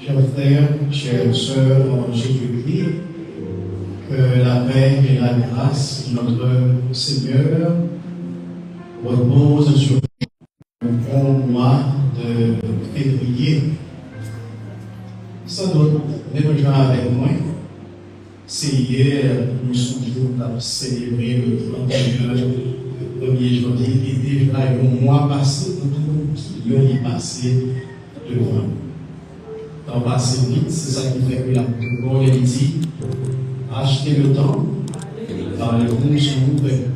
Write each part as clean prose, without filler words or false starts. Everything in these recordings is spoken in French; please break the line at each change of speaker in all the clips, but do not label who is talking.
Chers frères, chères sœurs en Jésus-Christ, que la paix et la grâce de notre Seigneur reposent sur le bon mois de février. Sans doute, même gens avec moi, c'est hier, nous sommes célébré le 1er janvier, et déjà un mois passé, nous avons passé devant nous. Temps passé vite, c'est ça qui fait que la parole dit achetez le temps, car les roues sont ouvertes.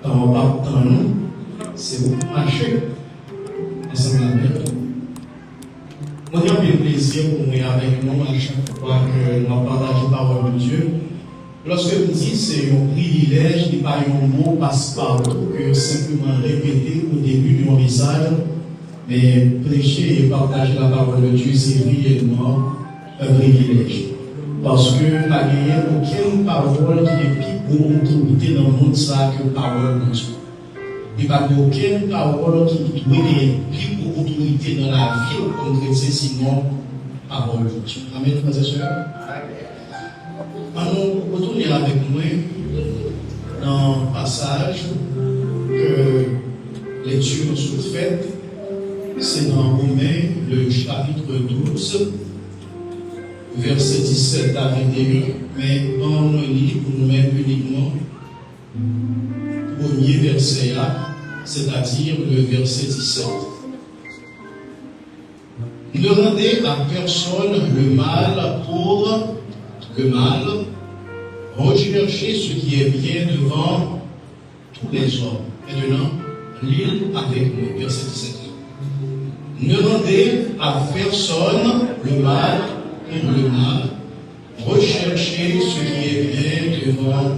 Quand on part dans nous, c'est vous marcher ensemble avec nous. Moi, il y a un plaisir pour moi avec nous à chaque fois que nous partageons la parole de Dieu. Lorsque vous dites c'est un privilège, n'est pas un mot passe-partout que simplement répéter au début de mon message. Mais prêcher et partager la parole de Dieu, c'est réellement un privilège. Parce que il n'y a aucune parole qui est plus pour autorité dans le monde ça que la parole de Dieu. Il n'y a aucune parole qui est plus pour autorité dans la vie comme chrétien, sinon la parole de Dieu. Amen, frères et sœurs. Nous retournons avec moi dans le passage que lecture sont faites. C'est dans Romains, le chapitre 12, verset 17 à 21, mais on lit pour nous mettre uniquement le premier verset là, c'est-à-dire le verset 17. Ne rendez à personne le mal pour le mal, recherchez ce qui est bien devant tous les hommes. Maintenant, lisez avec nous, verset 17. Ne rendez à personne le mal pour le mal. Recherchez ce qui est bien devant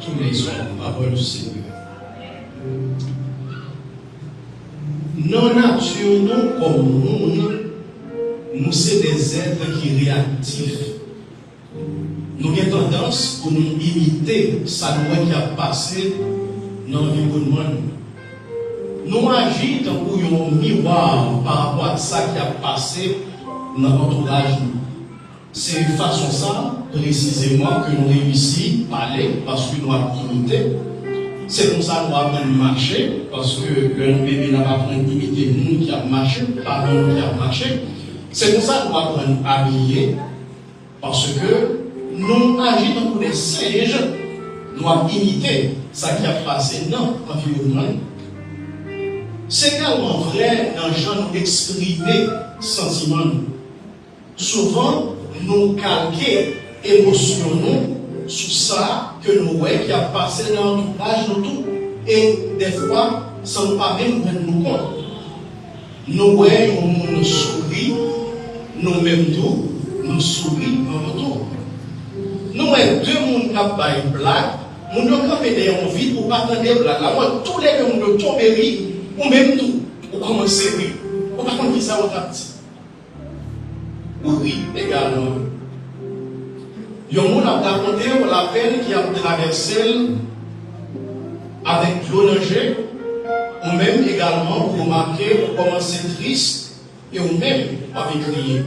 tous les hommes. Parole du Seigneur. Nos natures, nous comme nous sommes des êtres qui réactifs. Nous avons tendance pour nous imiter ça qui a passé dans l'environnement. Nous agissons pour un miroir par rapport à ça qui a passé dans notre entourage. C'est de façon ça, précisément, que nous réussissons à parler, parce que nous avons imité. C'est comme ça que nous apprenons à marcher, parce que le bébé n'a pas appris à imiter nous qui avons marché, pas nous qui avons marché. C'est comme ça que nous apprenons à habiller, parce que nous agissons pour les singes, nous avons imité ça qui a passé dans l'environnement. C'est également vrai dans le genre d'exprimer sentiments. Souvent, nous calquons émotions sur ça que nous voyons qui a passé dans l'entourage de tout. Et des fois, ça ne nous pas même nous compte. Nous voyons au monde sourire, nous-mêmes tout, nous sourions en retour. Nous voyons deux mondes qui ont une blague, nous avons campé envie pour ne pas attendre des blagues. Là, tous les gens nous tombent rire. Ou même tout, ou commencer à rire. Ou pas qu'on ça au petit. Oui, également. Il y a un monde à raconter la peine qui a traversé avec l'onager, ou même également pour remarquer, pour commencer triste, et ou même avec crier.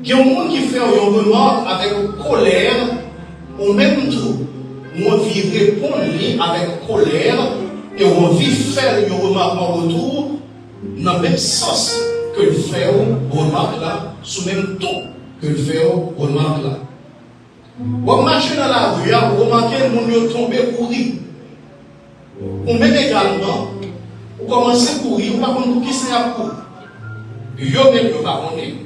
Il y a un monde qui fait une remarque avec colère, ou même tout, on vit répondre avec colère. Et on vit faire une remarque en retour dans le même sens que le faire remarque là, sous le même ton que le faire remarque là. Vous marchez dans la rue, vous remarquez que les gens tombent courir. Ou même également, vous commencez à courir, vous ne savez pas qui c'est à courir. Vous même ne pas connaître,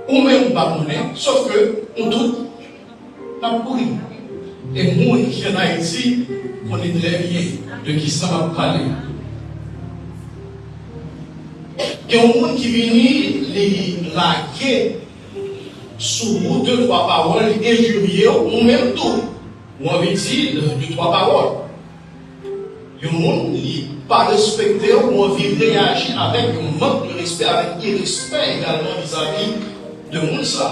ou même pas connaître, sauf que on tout pas courir. Et moi qui en Haïti, on est très bien de qui ça va parler. Il y a un monde qui vient les laguer sous deux, trois paroles et jurer ou même tout. Ou on veut dire deux, trois paroles. Il y a un monde qui n'est pas respecté ou on veut réagir avec un manque de respect, avec irrespect également vis-à-vis de monde ça.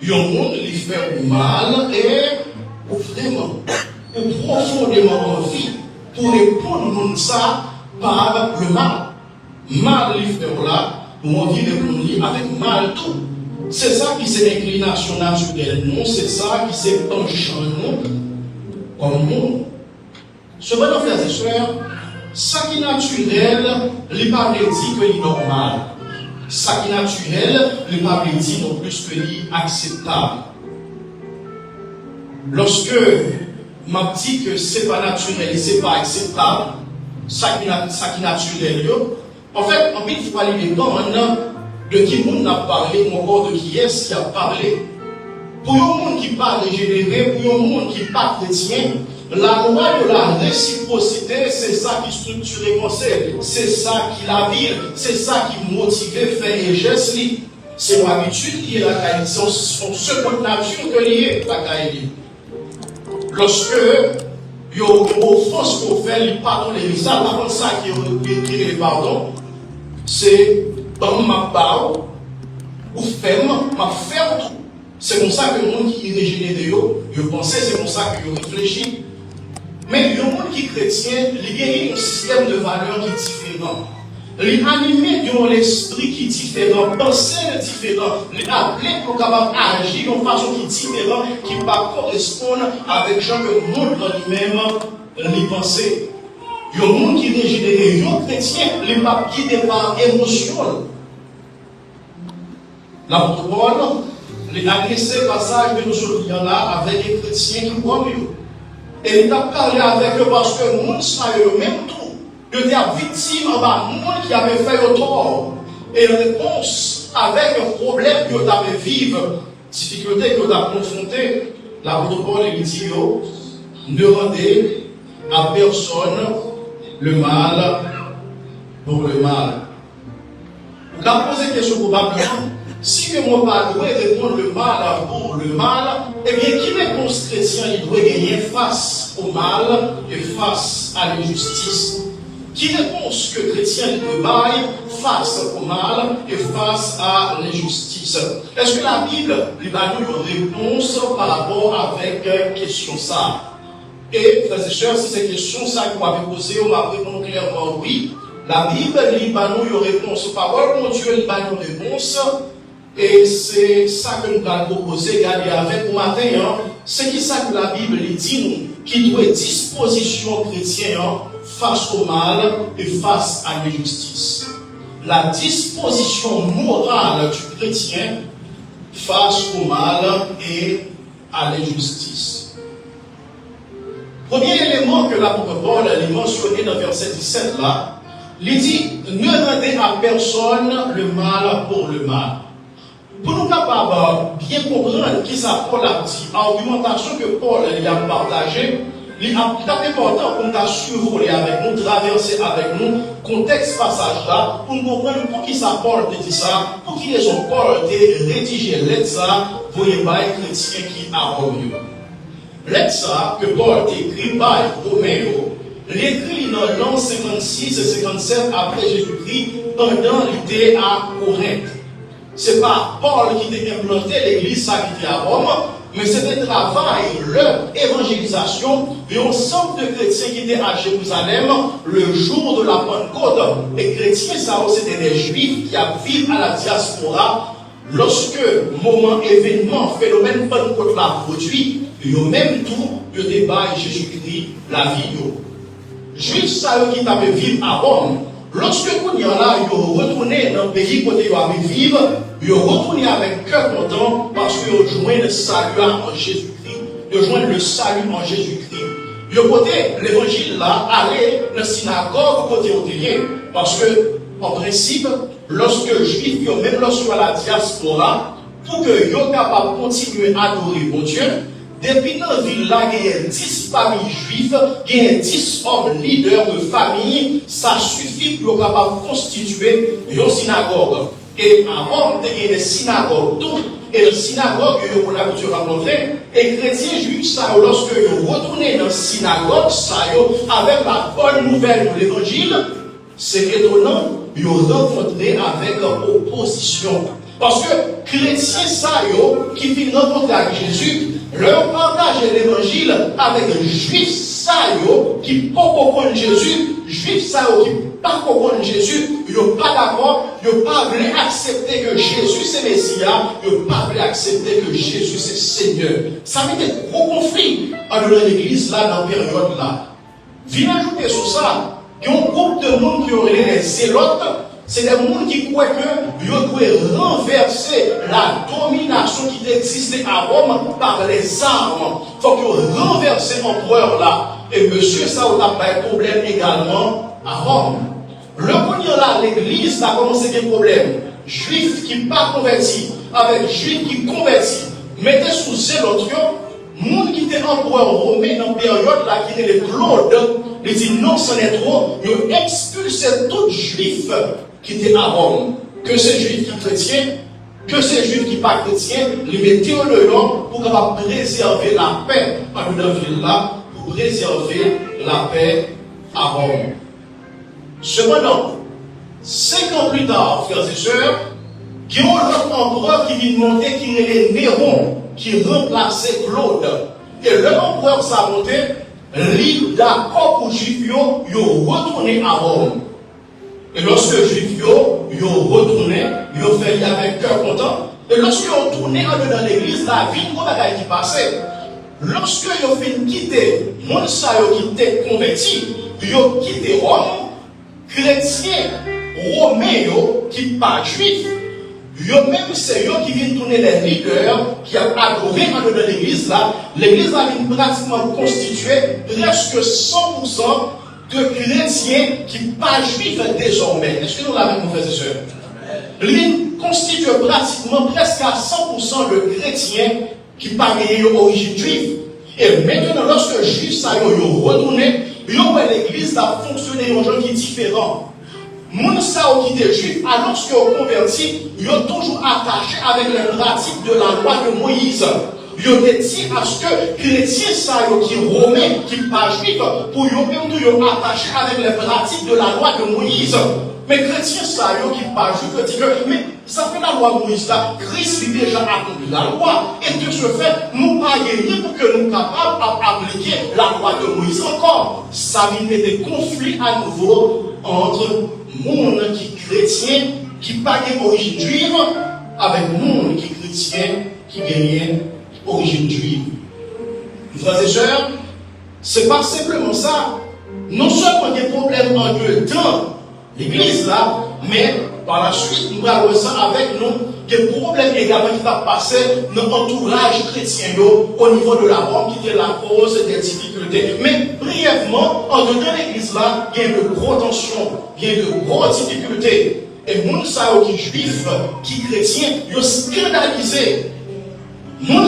Il y a un monde qui fait mal et ou vraiment, ou profondément envie pour répondre à ça par le mal. Mal, les frères là, ou envie de prendre avec mal tout. C'est ça qui c'est l'inclination naturelle, non, c'est ça qui c'est penchant, non, comme monde. Cependant, frères et sœurs, ça qui est naturel, il n'est pas dit que c'est normal. Ça qui est naturel, il n'est pas dit non plus que c'est acceptable. Lorsque m'a dit que c'est pas naturel et c'est pas acceptable, ça qui est naturel, en fait, en fait, il faut aller dedans, de qui monde n'a parlé, ou encore de qui est-ce qui a parlé. Pour un monde qui parle régénéré, pour un monde qui parle chrétien, la loi de la réciprocité, c'est ça qui structure les conseils, c'est ça qui la vie, c'est ça qui motive, fait et geste. C'est mon habitude qui est la qualité, c'est son seconde nature que lié la qualité. Lorsque il y a une offense qu'on fait, il pardon les misages, par contre, ça qui est le pardon, c'est dans ma barre, ou ferme, ma ferme tout. C'est comme ça que le monde qui est régénéré, je pensais, c'est comme ça que je réfléchis. Mais le monde qui est chrétien, il y a un système de valeurs qui est différent. Il est animé dans l'esprit qui est différent, penser différent, il est appelé pour capable agir d'une façon qui est différente, qui ne va pas correspondre avec gens que le monde en lui-même les pensées. Il y a un monde qui est régénéré, il y a un chrétien, il n'est pas guidé par émotion. L'apôtre Paul, il a laissé le passage de nous là avec les chrétiens qui croient mieux. Et il a parlé avec eux parce que le monde savait le même tout. Il était victime d'un monde qui avait fait le tort. Et la réponse avec un problème que tu avais vivre, difficulté que tu as confronté, l'apôtre Paul lui dit, ne rendez à personne le mal pour le mal. Vous avez posé une question probablement. Si que moi pas dois répondre le mal pour le mal, eh bien, qui réponse chrétien il doit gagner face au mal et face à l'injustice? Qui réponse que chrétien il doit bailler face au mal et face à l'injustice? Est-ce que la Bible lui donne une réponse par rapport avec question ça? Et, frères et sœurs, si c'est question ça que vous m'avez posé, on m'a répondu clairement oui. La Bible lui donne une réponse. Parole mon Dieu lui donne une réponse. Et c'est ça que nous allons proposer, garder avec vous matin. C'est qui ça que la Bible dit nous, qui doit être disposition chrétienne face au mal et face à l'injustice. La disposition morale du chrétien face au mal et à l'injustice. Premier élément que l'apôtre Paul a mentionné dans verset 17 là, il dit ne rendez à personne le mal pour le mal. Pour nous capables bien comprendre qui ça Paul a dit, argumentation que Paul a partagée, il est important qu'on a survolé avec nous, traversé avec nous, contexte passage là, pour nous comprendre pour qui ça Paul te dit ça, pour qui les gens Paul te rédigé lettre ça, voyez pas les chrétiens qui a Rome. Lettre ça que Paul t'écrit par Romain, l'écrit dans l'an 56 et 57 après Jésus-Christ, pendant l'idée à Corinthe. Ce n'est pas Paul qui a implanté l'église qui était à Rome, mais c'était le travail, leur évangélisation, et ensemble de chrétiens qui étaient à Jérusalem le jour de la Pentecôte. Les chrétiens, ça c'était des juifs qui vivent à la diaspora. Lorsque moment, événement, phénomène Pentecôte l'a produit, ils ont même tout le débat Jésus-Christ, la vie. Juifs, ça eux qui avaient vécu à Rome. Lorsque vous y en a, ils ont retourné dans le pays côté où ils vivent, ils ont retourné avec cœur content parce qu'ils ont joint le salut en Jésus-Christ. Ils ont joint le salut en Jésus-Christ. Ils ont côté l'évangile là, aller dans la synagogue côté otélien. Parce que, en principe, lorsque les juifs, même lorsqu'ils sont à la diaspora, pour qu'ils soient capables de continuer à adorer mon Dieu, depuis dans la ville là, il y a 10 familles juives, il y a 10 hommes leaders de famille, ça suffit pour capable de constituer une synagogue. Et à Rome, il y a des synagogues, tout, et les synagogues, on a pu rencontrer, et chrétiens juifs, ça, lorsque ils retournent dans la synagogue, ça, avec la bonne nouvelle de l'évangile, c'est étonnant, ils ont rencontré avec opposition. Parce que chrétiens, ça, qui viennent rencontrer avec Jésus, leur partage l'évangile avec les juifs, ça qui pas comprendre Jésus, juif ça qui pas comprendre Jésus, ils n'ont pas d'accord, ils n'ont pas voulu accepter que Jésus c'est Messia, ils n'ont pas voulu accepter que Jésus c'est Seigneur. Ça met des gros conflits entre l'église là dans la période là. Viens ajouter sur ça, il y a un groupe de monde qui aurait les zélotes. C'est des gens qui croient que ils doivent renverser la domination qui existait à Rome par les armes. Il faut qu'ils renversent l'empereur là. Et monsieur, ça n'a pas de problème également à Rome. Le premier là, l'église a commencé des problèmes. Juifs qui ne sont pas convertis, avec juifs qui convertis. Mettez sous zélote, monde qui était empereur romain dans la période là, qui était les Claude, il dit non, ce n'est trop, ils expulsaient tous les juifs qui étaient à Rome. Que ces juifs qui chrétiens, que ces juifs qui pas chrétiens, les mettaient au lion pour pouvoir préserver la paix dans la ville là, pour préserver la paix à Rome. Cependant, 5 ans plus tard, frères et sœurs, il y a un autre empereur qui vient monter, qui est les Néron, qui remplaçait Claude. Et le empereur s'est monté, libre d'accord pour les Juifs, ils ont retourné à Rome. Et lorsque les Juifs ils ont retourné, ils ont fait avec cœur content. Et lorsqu'ils ont retourné dans l'église, la vie qui passait. Lorsqu'ils ont fait quitter, les gens qui étaient convertis, ils ont quitté Rome, chrétiens, romains qui ne sont pas juifs. Même c'est eux qui viennent tourner les leaders qui ont adoré dans l'église là. L'église là vient pratiquement constituée presque 100% de chrétiens qui ne sont pas juifs désormais. Est-ce que nous l'avons, frères et sœurs? L'île constitue pratiquement presque à 100% de chrétiens qui n'ont pas d'origine juive. Et maintenant, lorsque les juifs sont retournés, l'église a fonctionné dans un genre qui est différent. Les gens qui étaient juifs, alors qu'ils ont converti, ils ont toujours attaché avec les pratiques de la loi de Moïse. Ils ont dit à ce que les chrétiens qui sont romains, qui ne sont pas juifs, pour eux même nous attaché avec les pratiques de la loi de Moïse. Mais les chrétiens qui ne sont pas juifs disent que mais ça fait la loi de Moïse là, Christ lui déjà accompli la loi. Et de ce fait, nous pas gagner pour que nous soyons capables d'appliquer la loi de Moïse encore. Ça vient des conflits à nouveau entre monde qui est chrétien, qui n'a pas d'origine juive, avec monde qui est chrétien, qui gagne origine juive. Frères et sœurs, ce n'est pas simplement ça. Non seulement des problèmes en deux temps, l'église là, mais par la suite, nous allons ça avec nous, des problèmes également qui vont passer dans l'entourage chrétien au niveau de la Rome, qui était la cause des difficultés. Mais brièvement, en dedans de l'église là, il y a de grosses tensions, il y a de grosses difficultés. Et les gens qui sont juifs, qui sont chrétiens, ils sont scandalisés. Les gens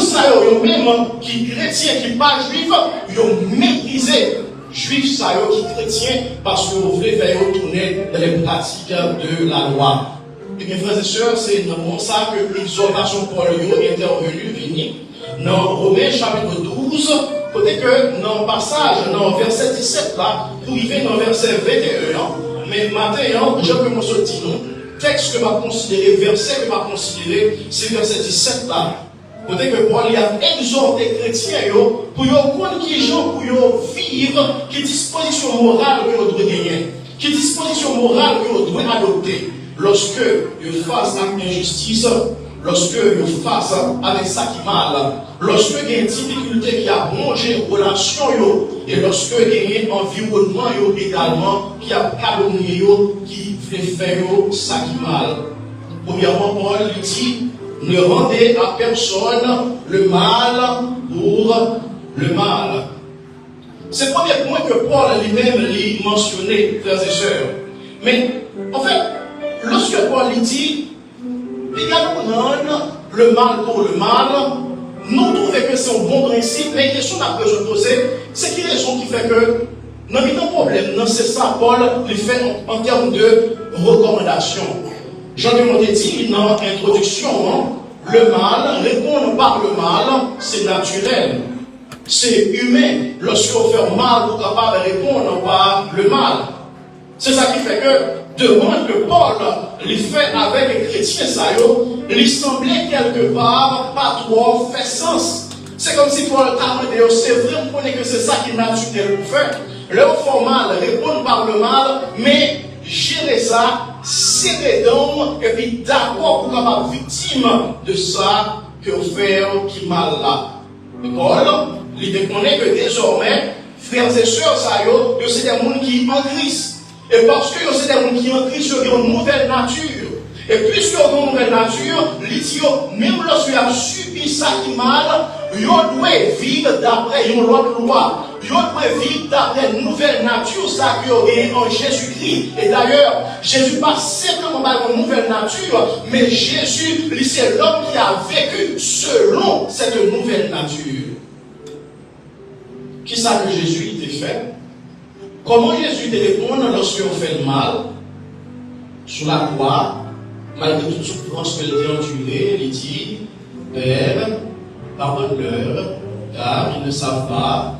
même qui sont chrétiens, qui ne sont pas juifs, ils ont méprisé. Juifs, qui sont chrétiens, parce qu'ils voulaient faire retourner dans les pratiques de la loi. Et mes frères et sœurs, c'est dans ça que l'exhortation Paul est intervenue, venir. Dans Romains chapitre 12, côté que dans le passage, dans le verset 17 là, pour arriver dans le verset 21, mais maintenant, je peux me sortir, texte que m'a considéré, verset que m'a considéré, c'est verset 17 là. Côté que Paul a exhorté les chrétiens pour comprendre qui gens pour vivre, qui disposition morale que vous devez gagner, qui disposition morale que vous devez adopter. Lorsque vous face à l'injustice, lorsque vous face avec ça qui mal, lorsque il y a une difficulté qui a mangé relation, et lorsque il y a un environnement également qui a calomnié, qui fait faire ça qui mal. Premièrement, Paul dit, ne rendez à personne le mal pour le mal. C'est le premier point que Paul lui-même l'a mentionné, frères et sœurs. Mais, en fait, lorsque Paul dit, prendre le mal pour le mal, nous trouvons que c'est un bon principe, mais la question qu'on peut se poser, c'est quelle raison qui fait que, nous avons un problème, c'est ça, Paul le fait en termes de recommandation. J'en ai dit dans l'introduction, le mal, répondre par le mal, c'est naturel. C'est humain. Lorsqu'on fait mal, on est capable de répondre par le mal. C'est ça qui fait que, demande que Paul les fait avec les chrétiens, ça lui semblait quelque part pas trop fait sens. C'est comme si Paul t'a dit, c'est vrai, on connaît que c'est ça qui est naturel pour faire. Leur font mal, répondre par le mal, mais gérer ça, serrer dedans, et puis d'accord pour capable victime de ça que fait qui mal là. Et Paul, il connaît que désormais, frères et sœurs, ça c'est des gens qui sont en Christ. Et parce que c'est des gens qui sont en Christ, ils ont une nouvelle nature. Et puisqu'ils ont une nouvelle nature, même lorsqu'ils ont subi ça qui mal, ils doivent vivre d'après une autre loi. Ils doivent vivre d'après une nouvelle nature, ça qu'ils ont en Jésus-Christ. Et d'ailleurs, Jésus pas simplement par une nouvelle nature, mais Jésus, c'est l'homme qui a vécu selon cette nouvelle nature. Qui ça que Jésus t'a fait? Comment Jésus te répond lorsqu'on fait le mal? Sur la croix, malgré toute souffrance qu'elle a endurée, il dit, Père, pardonne-leur, car ils ne savent pas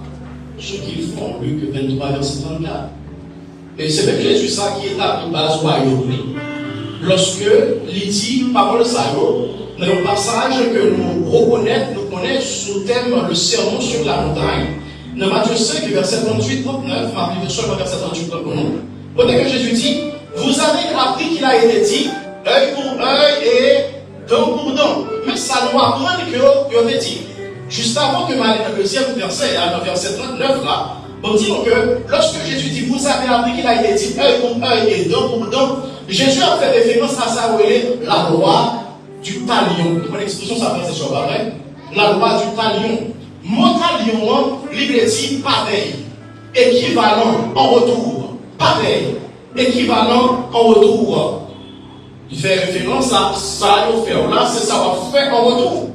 ce qu'ils font. Luc 23, verset 34. Et c'est même Jésus ça qui est à la base royaume. Lorsque il dit, parole ça, dans le passage que nous reconnaissons, nous connaissons sous thème le sermon sur la montagne, dans Matthieu 5, verset 38, 39, ma Bible sur le verset 38, 39. Peut-être que Jésus dit, vous avez appris qu'il a été dit, œil pour œil et dent pour dent. Mais ça nous apprend qu'il a dit. Juste avant que m'aille dans le deuxième verset, dans le verset 39 là, on dit que lorsque Jésus dit, vous avez appris qu'il a été dit, œil pour œil et dent pour dent, Jésus a fait référence à ça, la loi du talion. Mon expression, ça fait sur pareil. La loi du talion. Mon talion, il dit pareil, équivalent en retour. Pareil, équivalent en retour. Il fait référence à ça, il fait là, c'est ça, on va faire en retour.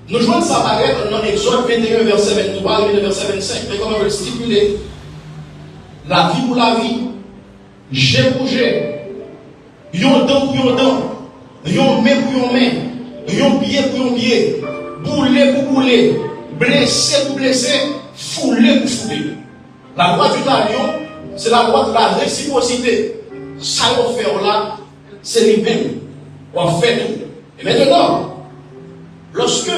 Nous jouons ça paraître dans Exode 21, verset 23 et verset 25. Mais comme on veut le stipuler, la vie pour la vie, j'ai pour j'ai, yon dent pour yon dent, yon main pour yon main, yon pied pour yon pied, bouler pour bouler, blessé pour blessé, foulé pour fouler. La loi du talion, c'est la loi de la réciprocité. Ça qu'on fait là, c'est lui-même. On fait tout. Et maintenant, lorsque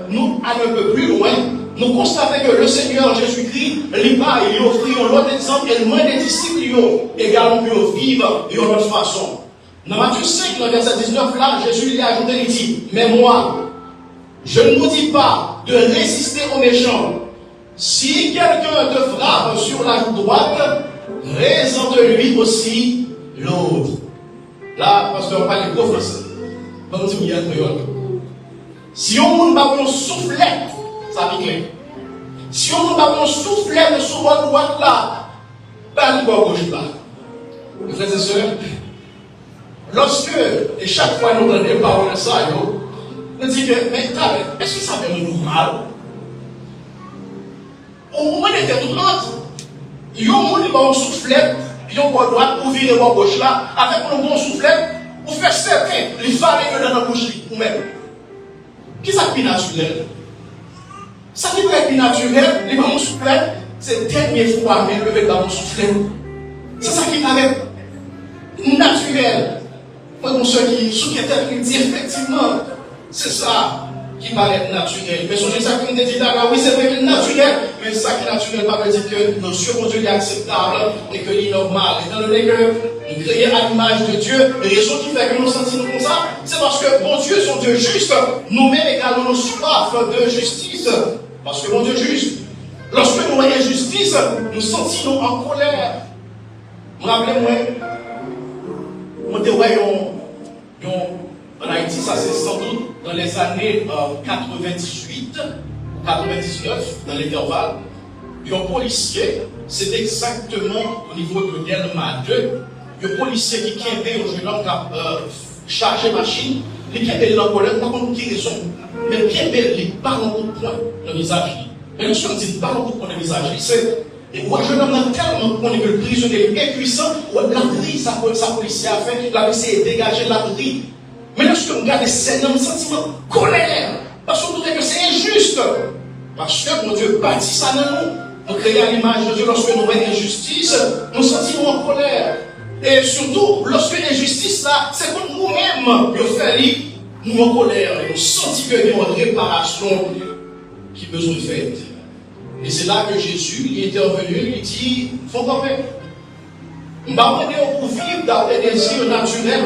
nous allons un peu plus loin, nous constatons que le Seigneur Jésus-Christ, il offre un autre exemple et moins des disciples également pu vivre d'une autre façon. Dans Matthieu 5, le verset 19, là, Jésus lui a ajouté, il dit, mais moi, je ne vous dis pas de résister aux méchants. Si quelqu'un te frappe sur la joue droite, présente-lui aussi l'autre. Là, parce qu'on parle de gros français. Comme si vous y êtes si on ne va pas souffler, ça pique. Si on ne va pas souffler sur votre droite là, pas de gauche là. Mes frères et sœurs, lorsque, et chaque fois nous donnons des paroles de ça, nous disons que, mais est-ce que ça fait normal? Au moment de tête droite, il y a un monde qui va souffler, il y a un droite pour virer à gauche là, avec un bon soufflet, pour faire certain, il fallait que dans la bouche ou même. Qui ça qui est naturel? Ça qui peut être naturel, les mamans soufflent, c'est la dernière fois même le mamans soufflent. C'est ça qui paraît naturel. Moi, pour ceux qui disent effectivement, c'est ça qui paraît naturel. Mais sur ça qui me dit d'accord, oui, c'est vrai que c'est naturel, mais ça qui est naturel, pas veut dire que nos yeux, mon Dieu, est acceptable et que c'est normal. Étant donné que nous créons à l'image de Dieu, les raisons qui fait que nous sentons comme ça, c'est parce que mon Dieu, son Dieu juste, nous-mêmes également nous soif de justice. Parce que mon Dieu juste, lorsque nous voyons justice, nous sentons en colère. Vous rappelez-moi, en Haïti, ça c'est sans doute dans les années 98, 99, dans l'intervalle, un policier, c'est exactement au niveau de Delma 2, un policier qui est un jeune homme qui a chargé machine, il est en colère, pas contre qui raison, mais qui est il parle en coup de poing dans le visage. Et nous sommes dit, parle en coup de poing dans le visage. Et moi, je n'ai tellement qu'on est que le prisonnier est puissant, la prise, sa policier a fait, la policier est dégagée de la prise. Mais lorsque nous regardons c'est un sentiment de colère, parce qu'on trouve que c'est injuste. Parce que mon Dieu bâtit ça dans nous. Nous créons à l'image de Dieu lorsque nous voyons injustice, nous sentons en colère. Et surtout, lorsque l'injustice là, c'est comme nous-mêmes, nous faisons nous en colère, nous sentons que nous avons une réparation. qui a besoin de faire. Et c'est là que Jésus il est intervenu, il dit, il faut camper. Je ne vais pas demander pour vivre dans des désirs naturels,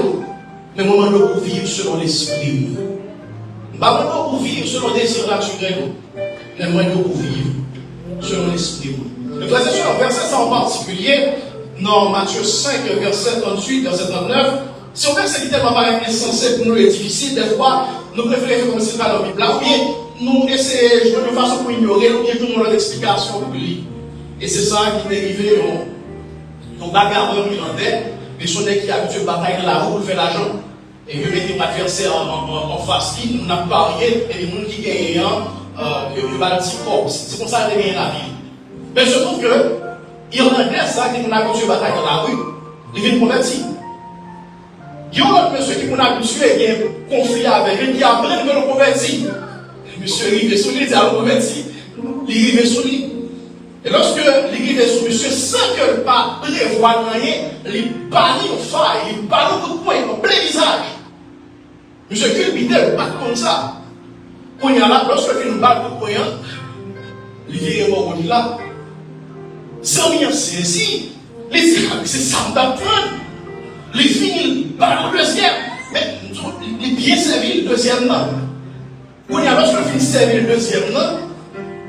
mais je vais demander pour vivre selon l'esprit. Je ne vais pas demander pour vivre selon les désirs naturels, mais je vais demander pour vivre selon l'esprit. Le frère et sœurs, verset en particulier, dans Matthieu 5, verset 38, verset 39, c'est un verset qui est tellement insensé pour nous et difficile. Des fois, nous préférons faire comme si c'était dans la Bible. Ou bien, nous essayons de façon pour ignorer, ou bien tout le monde a l'explication pour lui. Et c'est ça qui est dérivé au bagarreur irlandais, mais son qui a habitué à batailler dans la rue pour faire l'argent. Et nous mettons l'adversaire en face, nous n'avons pas parié, et les gens qui gagnent, ils va le petit corps. C'est comme ça qu'ils gagnent la vie. Mais je trouve que, Irlandais, ça, qui nous habitué à batailler dans la rue, ils viennent convertir. Il y a un autre monsieur qui nous habitué à un conflit avec lui, qui a appris de nous convertir. Monsieur arrive sur lui, il dit à nous convertir. Il arrive sur lui. Et lorsque il arrive sur monsieur, sans que le pas prévoit rien, il bannit au faille, il bannit au coup de poing, il plein visage. Monsieur culpité, il bat comme ça. Quand il y a là, lorsque il nous bat coup de poing, il vient mort là. Sans rien saisi, les dit, c'est ça, on t'apprend. Les finit par le deuxième, mais il est bien servi le deuxième non. Quand il y a lorsque il finit servir le deuxième non,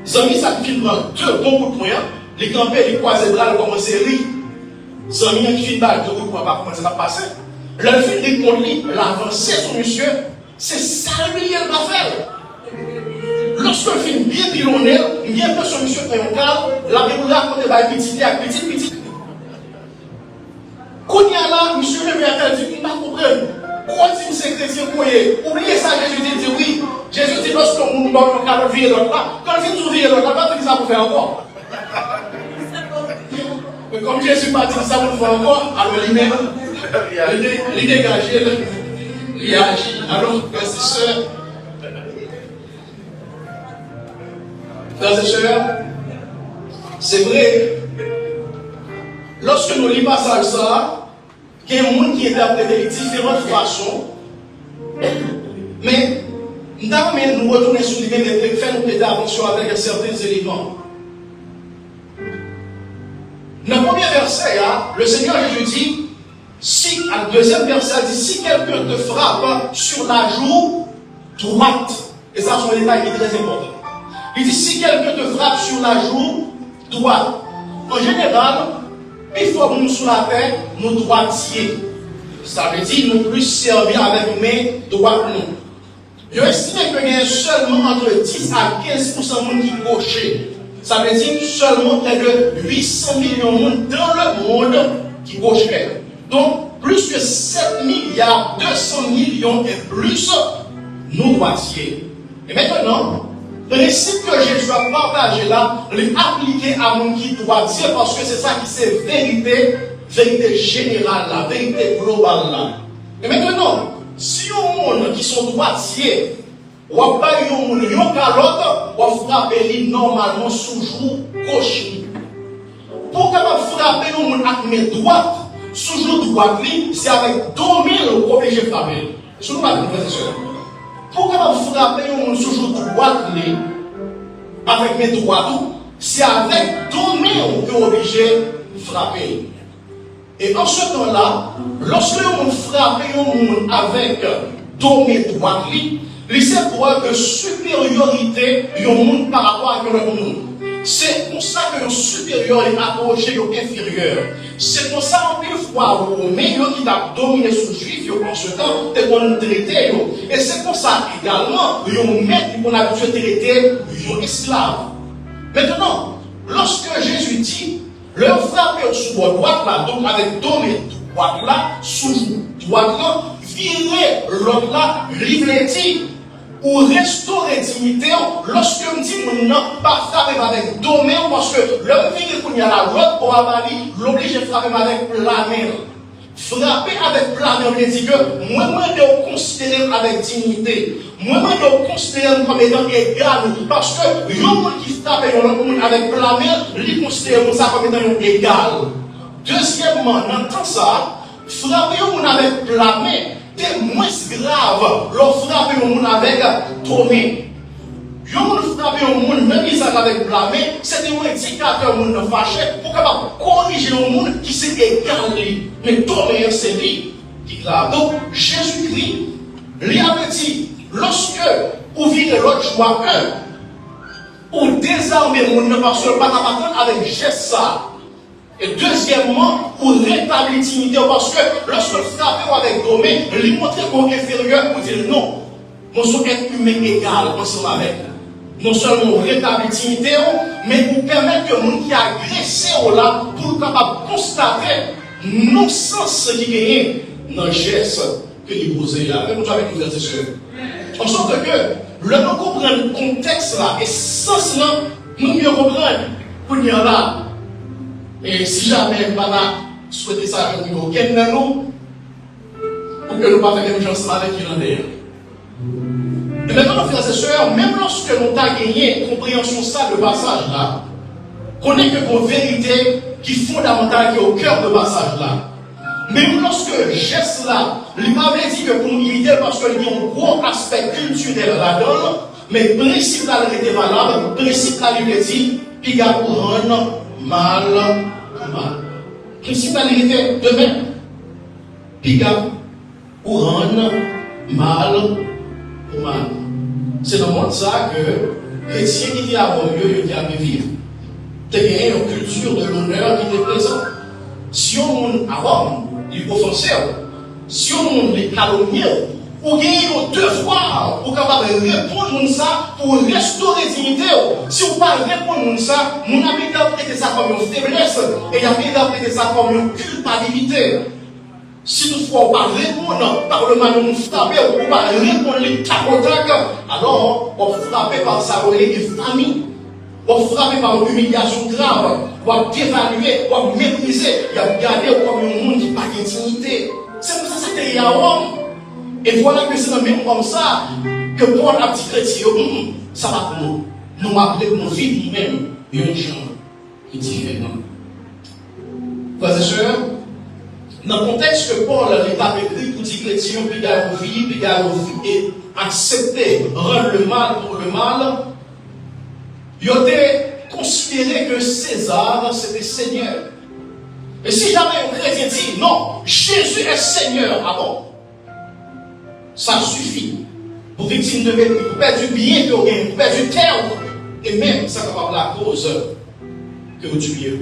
les amis, ça finit par deux bons coups de poing, les campés, les croisés bras, ils commencent à rire. Les amis qui finit par deux coups de poing, pas commencer à passer. Le finit contre lui, l'avancée sur monsieur, c'est ça le milieu de l'affaire. Lorsqu'on fait bien pilonner, bien fait sur monsieur Préoncal, la Bible raconte par petit à petit. Quand il y a là, monsieur le maire dit, il ne comprend pas. Pourquoi dit c'est chrétien pour y oubliez ça, Jésus dit oui. Jésus dit lorsqu'on nous donne un cadre de vie l'autre là, quand il vient d'ouvrir l'autre là, pas tout ça pour faire encore. Mais comme Jésus m'a dit ça pour faire encore, alors lui-même, il dégage, il agit. Alors, frères et sœurs, frères et sœurs, c'est vrai, lorsque nous lisons ça, il y a un monde qui interprète de différentes façons, mais nous retournons sur les mêmes et faire une intervention avec certains éléments. Dans le premier verset, le Seigneur Jésus dit, si, à le deuxième verset, dit, si quelqu'un te frappe sur la joue droite, et ça c'est un détail qui est très important. Il dit, si quelqu'un te frappe sur la joue droite, en général, il faut que nous sur la terre, nous droitiers. Ça veut dire nous plus servir avec mes droites nous. Je estime qu'il y a seulement entre 10 à 15% de monde qui gaucher. Ça veut dire seulement près de 800 millions de monde dans le monde qui gaucherait. Donc, plus que 7 milliards 200 millions et plus, nous droitiers. Et maintenant, le principe que Jésus a partagé là, l'appliquer à mon qui droitier parce que c'est ça qui c'est vérité générale, la vérité globale là. Et maintenant, si on monde qui sont droitiers, ou pas yon moun yon calotte, ou frapper normalement sous joue gauche. Pour capable frapper yon moun avec mes droites, sous joue droite c'est avec 2000 ou obligé de frapper. Je ne pas dire pour capable frapper yon moun sous joue droite avec mes droites, c'est avec 2000 ou obligé de frapper. Et en ce temps-là, lorsque on frappe un avec deux droite, il c'est pour que supériorité un monde par rapport à l'autre monde. C'est pour ça que le supérieur est approché au inférieur. C'est pour ça en pile fois au meilleur qui a dominé sous juif en ce temps, c'est qu'on traité. Et c'est pour ça également le maître qu'on a habitué traiter un esclave. Maintenant, lorsque Jésus dit leur frapper sous la droite là, donc avec deux droite là, sous droite là, virer l'autre là, livrer ou restaurer dignité lorsque on dit qu'on n'a pas frappé avec deux mains parce que l'homme virer qu'on y a la l'autre pour avaler, l'oblige de frapper avec la main. Frapper avec la main, on dit que moi, je dois considérer avec dignité. Moi, je dois considérer comme étant égal parce que l'homme qui frappe avec la main, il considère ça comme étant égal. Deuxièmement, dans tout ça, frapper avec la main, c'est moins grave. L'on frappe avec deux mains. Yo moun frappé au monde, même ils avec blâmer, c'est un indicateur au monde fâché pour capable corriger au monde qui s'est égal. Mais toi, c'est lui qui l'a. Donc, Jésus-Christ, lui avait dit, lorsque vous virez l'autre joie, ou désarmer le monde parce que pas capable avec geste ça. Et deuxièmement, pour rétablir l'intimité, parce que lorsque vous frappez avec domaine, lui montrer qu'on est inférieur, pour dire non, nous sommes être humains égal ensemble avec. Non seulement rétablir l'intimité, mais pour permettre que les gens qui agressé là, pour capable constater non sens qui gagne dans le geste que nous posons là. Même avec nous, frères et sœurs. En sorte que, le nous comprendre le contexte là, et sens là, nous mieux comprendre pour dire là. Et si jamais Bana souhaite ça, je ne aucun de nous, pour que nous ne pas faire la même chose avec l'Irlandais. Et maintenant, frères et sœurs, même lorsque nous avons gagné compréhension ça, le passage là, connaît que pour vérité qui est fondamentale, qui est au cœur de passage là. Même lorsque geste là, il m'a dit que pour militer, parce qu'il y a un gros aspect culturel là-dedans, mais le principe là, il était valable, le principe là, il était dit, puis il y a pour rendre mal. Le principe là, il était de même. Puis il y a pour rendre mal. C'est dans le monde ça que les chrétiens qui étaient avant eux, ils étaient vivre. Il y a une culture de l'honneur qui était présente. Si on est à Rome, il est offensé. Si on est calomnié, ou gagne deux fois pour capable répondre à ça, pour restaurer la dignité. Si vous ne pas répondre à ça, vous n'avez pas interprété ça comme une faiblesse et vous avez interprété ça comme une culpabilité. Si toutefois on ne pas répondre par le mal nous frapper, ou ne pas répondre les tapotaques, alors on frappe par sa famille. On frappe par une humiliation grave, on dévaluer, on mépriser, on regarder comme un monde qui n'a pas d'intimité. C'est comme ça que c'était à Rome. Et voilà que c'est même comme ça que Paul a dit chrétien, ça va pour nous. Nous appeler pour nous vivre nous-mêmes une gens qui est différent. Frères et sœurs, dans le contexte que Paul a écrit pour dire chrétien, puis il a vivre, puis il a accepté, rendre le mal pour le mal, il a considéré que César c'était Seigneur. Et si jamais un chrétien dit non, Jésus est Seigneur, ah bon, ça suffit pour victime de mépris, pour perdre du bien que vous gagnez, pour perdre du terre, et même ça capable la cause que vous tuez.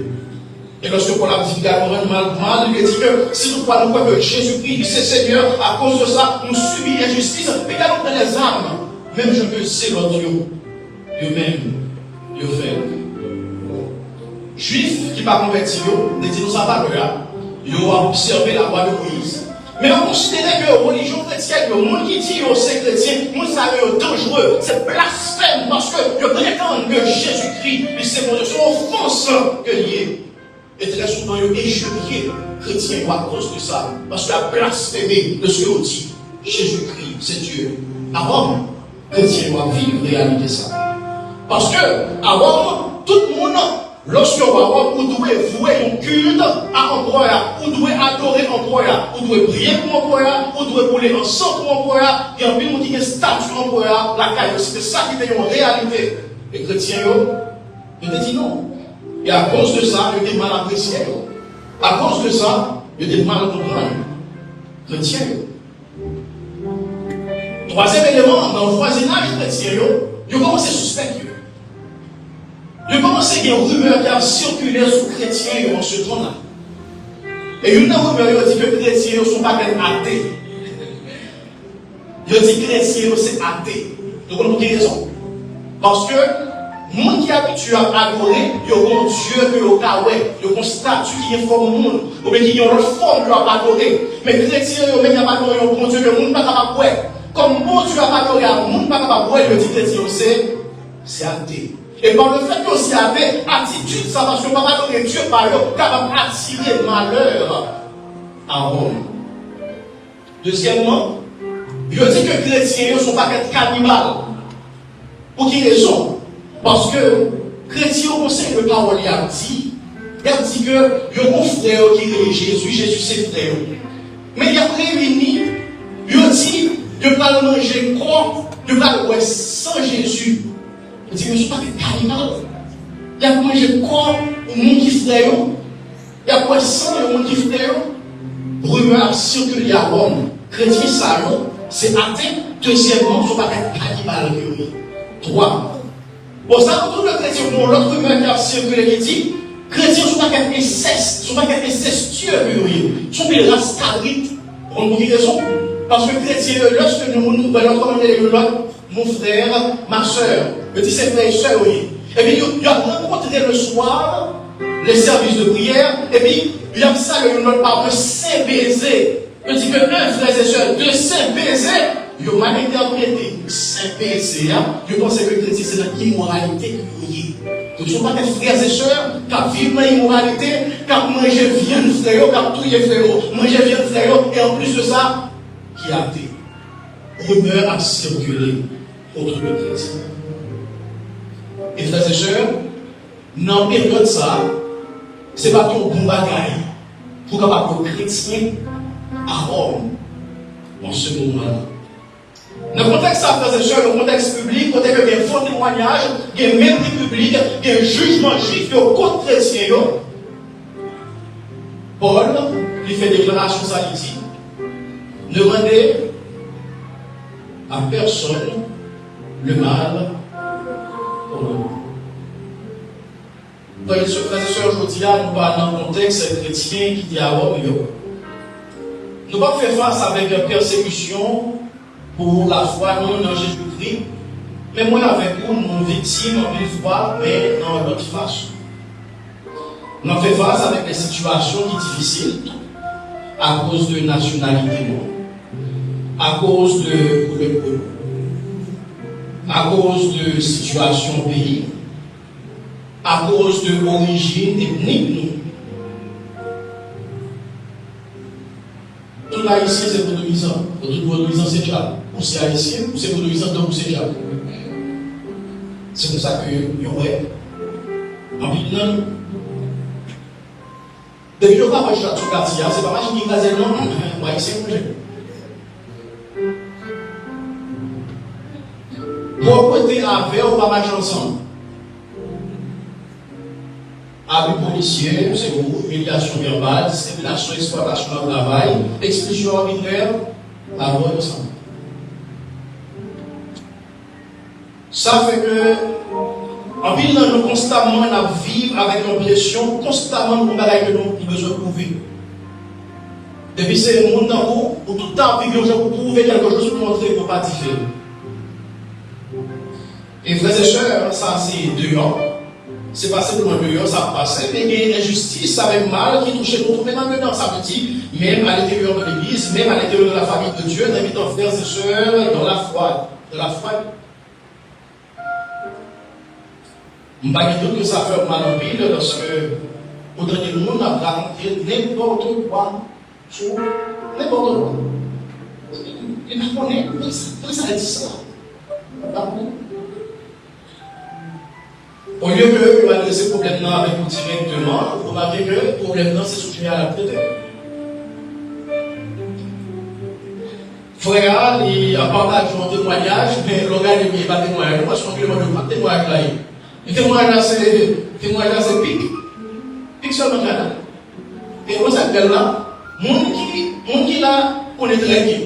Et lorsque Paul a dit qu'il a mal, il a dit que si nous croyons que Jésus-Christ c'est Seigneur, à cause de ça, nous subissons l'injustice, mais regardons dans les armes, même je peux c'est l'autre eux-mêmes, ils fait. Juifs qui ne sont pas convertis, ils disent nous ça pas ils ont observé la voie de Moïse. Mais on considère que la religion chrétienne, le monde qui dit que c'est chrétien, nous savons dangereux, c'est blasphème parce que je prétends que Jésus-Christ, c'est mon Dieu, c'est offense que lié. Et très souvent, il est échoué chrétien à cause de ça, parce qu'il a blasphémé de ce que l'on dit. Jésus-Christ, c'est Dieu. À Rome, chrétien doit vivre réalité ça. Parce que à Rome, tout le monde, lorsque vous devez vouer un culte à Empereur, vous devez adorer Empereur, vous devez prier pour Empereur, vous devez rouler ensemble pour Empereur, il y a un peu qui est statue Empereur, la caille, c'était ça qui était une réalité. Les chrétiens, ils ont dit non. Et à cause de ça, ils étaient mal appréciés. À cause de ça, ils étaient mal compris. Chrétiens. Troisième élément, dans le voisinage chrétien, ils ont commencé à suspecter. Ils ont commencé à y avoir une rumeur qui a circulé sur les chrétiens en ce temps-là. Et une rumeur qui dit que les chrétiens ne sont pas des athées. Ils ont dit que les chrétiens c'est athées. Donc on a raison. Parce que les gens qui sont habitués à adorer, ils ont un Dieu que ils ont une statue qui est forme du monde, ou bien qui ont une forme de adorer. Mais les chrétiens, ils n'ont pas adoré un bon Dieu que le monde n'est pas capable de voir. Comme bon Dieu n'a pas adoré un monde n'est pas capable de voir, ils disent que les chrétiens c'est athée. Et par le fait que vous avez attitude, ça parce que pas adorer Dieu par eux, capable d'attirer le malheur à Rome. Deuxièmement, je dis que les chrétiens ne sont pas des cannibales. Pour quelle raison? Parce que les chrétiens au conseil de parole, il a dit que il y a un frère qui est Jésus, Jésus c'est frère. Mais il a réuni, il a dit, il va manger quoi? Il va manger sans Jésus. Parce que je ne suis pas cannibale. Il y a mangé corps au monde qui fait. Il y a quoi sang au monde qui fait. Rumeur circule à Rome. Chrétien, ça, c'est athée. Deuxièmement, il ne faut pas être cannibale. 3. Bon, ça, tout le chrétien, pour l'autre rumeur qui a circulé, qui dit chrétien, il ne faut pas être inceste. Il ne faut pas être incestueux. Il faut pas être rascarite. On vous dit raison. Parce que chrétien, lorsque nous voyons comment il est mon frère, ma soeur, petit frère et soeur, oui. Et puis, il a rencontré le soir les services de prière, et puis, il a salué notre par de saint baiser. Il dit que un frère et soeur, de saint baiser, il a mal interprété. Saint baiser, je pensais que le chrétien, c'est l'immoralité qu'il y a. Donc, ce ne sont pas des frères et sœurs qui vivent dans l'immoralité, qui mangent viande frère, qui touillent frère, mangent viande frère, et en plus de ça, qui a été. Rumeur a circulé contre le chrétien. Et frères et sœurs, dans la période de ça, ce n'est pas ton bon bagage pour capable de chrétien à Rome en ce moment-là. Dans le contexte, frères et sœurs, le contexte public, côté que il y a un faux témoignage, il y a un mépris public, il y a un jugement juif contre chrétien. Paul, il fait déclaration ça ici. Ne rendez à personne le mal pour le mal. Frères et sœurs, aujourd'hui, nous parlons dans le contexte chrétien qui dit à Rome. Nous pas faire face avec une persécution pour la foi non dans Jésus-Christ, mais moi avec vous, nous victimes une fois, mais dans l'autre façon. Nous fait face avec des situations qui sont difficiles à cause de nationalité, à cause de situation pays, à cause de l'origine ethnique. Tout là ici, c'est vaudouisant. Tout vaudouisant, c'est déjà. Ou c'est haïtien, ou c'est vaudouisant, donc c'est déjà. C'est pour ça que il y aurait. En Vietnam, depuis le pas de tout quartier, c'est pas mal qui est non, moi, haïtien, pour côté avec ou pas marcher ensemble. Abus policier, c'est humiliation verbale, discrimination, exploitation au travail, expulsion arbitraire, la loi ensemble. Ça fait que, en ville, nous constamment vivre avec une pression, constamment nous avons besoin de prouver. Depuis c'est le monde en haut, où tout le temps vivre pour prouver quelque chose pour montrer pour pas différer. Et frères et sœurs, ça c'est dehors. C'est pas simplement dehors, ça passe. Mais il y a une injustice avec mal qui touche nous même maintenant. Ça veut dire, même à l'intérieur de l'église, même à l'intérieur de la famille de Dieu, dans les frères et sœurs, dans la foi. Dans la foi. Je ne sais pas que ça fait mal en pile, parce que au dernier monde, on a raconté n'importe quoi sur n'importe quoi. Et puis, on est, ça dit ça. Au lieu que vous adressez ce problème-là avec vous directement, vous remarquez que le problème-là, c'est soumis à la traité. Frère, il a partagé un témoignage, mais l'organe n'est pas témoignage. Moi, je pense que le monde n'a pas témoignage là. Le témoignage, c'est pique. Pique seulement là. Et on s'appelle là, monde qui là, on est très bien.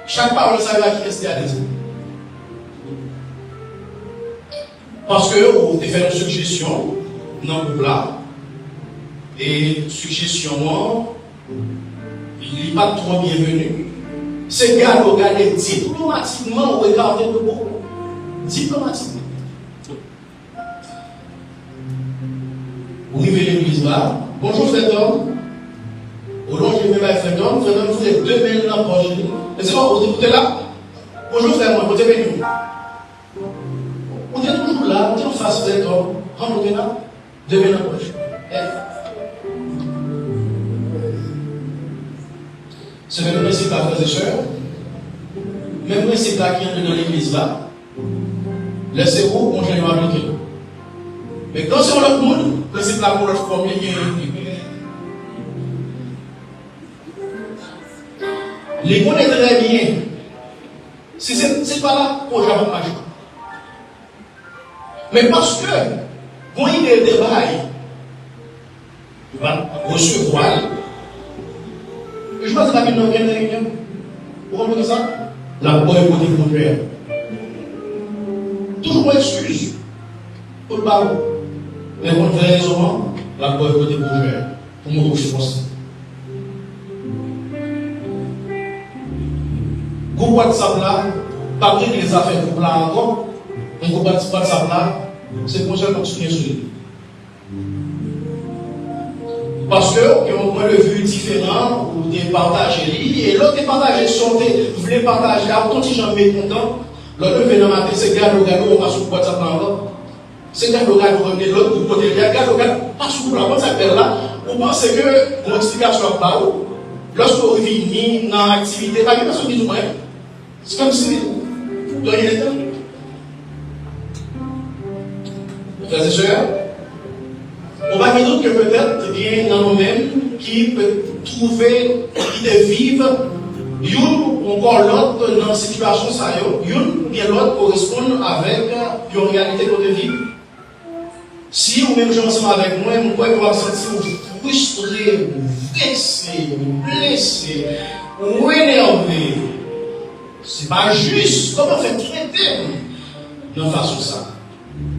Chaque parole, ça va qui reste à l'aise. Parce que vous avez fait une suggestion dans le groupe là, et suggestion, il n'est pas trop bienvenu. Ce gars, regardez diplomatiquement, regardez le bon. Diplomatiquement. Vous arrivez à l'église là. Bonjour frère Tom. Au long de mes frère Tom, vous êtes 2 mains dans la poche. Et c'est quoi, vous êtes là? Bonjour frère, moi, vous êtes venu. On est toujours là, on est en face de l'homme. Rentrez là, 2 mains dans la poche. C'est le même principe à frères et sœurs. Même principe là qui est dans l'église là. Laissez-vous, on vient de appliquer. Mais quand c'est l'autre monde, le principe là pour l'autre forme, les connaît très bien. Si ce n'est pas là, pour jamais marcher. Mais parce que, quand il est débat, il va recevoir. Et je pense que la vie n'a rien de. Vous comprenez ça? La bonne est côté contraire. Toujours excuse. Pour le ballon. Mais quand on fait raisonnement, la bonne est côté contraire. Pour me coucher pour ça. Groupe WhatsApp là, pas pris les affaires pour là encore. Un groupe WhatsApp là, c'est pour ça qu'on se sur lui. Parce que, il y a un point de vue différent, ou des partagés, et l'autre est partagé, vous voulez partager, à autant si j'en mets content, l'autre vient dans ma tête, c'est gars, on va sur WhatsApp là encore. C'est gars, on remet l'autre, pour côté, gars, pas sur la WhatsApp là, vous pensez que, mon explication n'est pas où, lorsque vous venez dans l'activité, pas de personne qui nous prend. C'est comme si vous doyez les temps. Frères et sœurs, on va dire que peut-être bien dans nous-mêmes qui peut trouver l'idée vive, une encore l'autre dans la situation, une bien l'autre correspond avec une réalité de vie. Si vous même ensemble avec moi, vous pouvez vous sentir frustré, vexé, blessé, ou énervé. Ce n'est pas juste. Comment faire traiter de façon ça?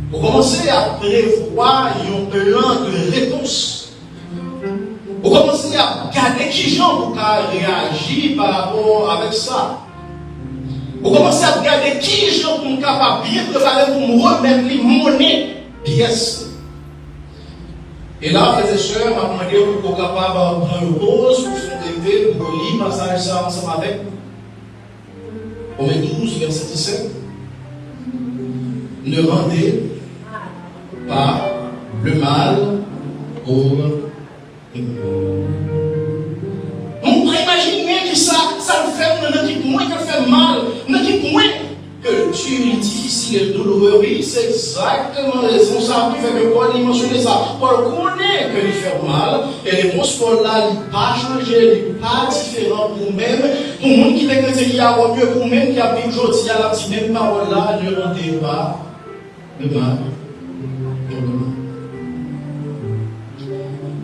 Vous commencez à prévoir un plan de réponse. Vous commencez à garder qui gens pour réagir par rapport avec ça. Vous commencez à regarder qui gens pour capable bien préparer pour me remettre les monnaies pièces. Et là, frères et sœurs, m'a demandé pour qu'on capable de prendre une pause, pour faire rêver, pour lire passage ça ensemble avec. Romains 12, verset 17. Ne rendez pas le mal pour le mal. On peut imaginer que ça le fait dans qui point que fait mal, dans qui point que tu es difficile et douloureux. Oui, c'est exactement la raison ça qui fait que Paul il mentionne ça. Paul connaît que il fait mal et les réponses Paul là, il n'est pas changé, il n'est pas différent pour même. Pour le monde qui est chrétien, qui a mieux pour même qui a vécu aujourd'hui, il y a la petite même parole là, ne rendez pas le mal.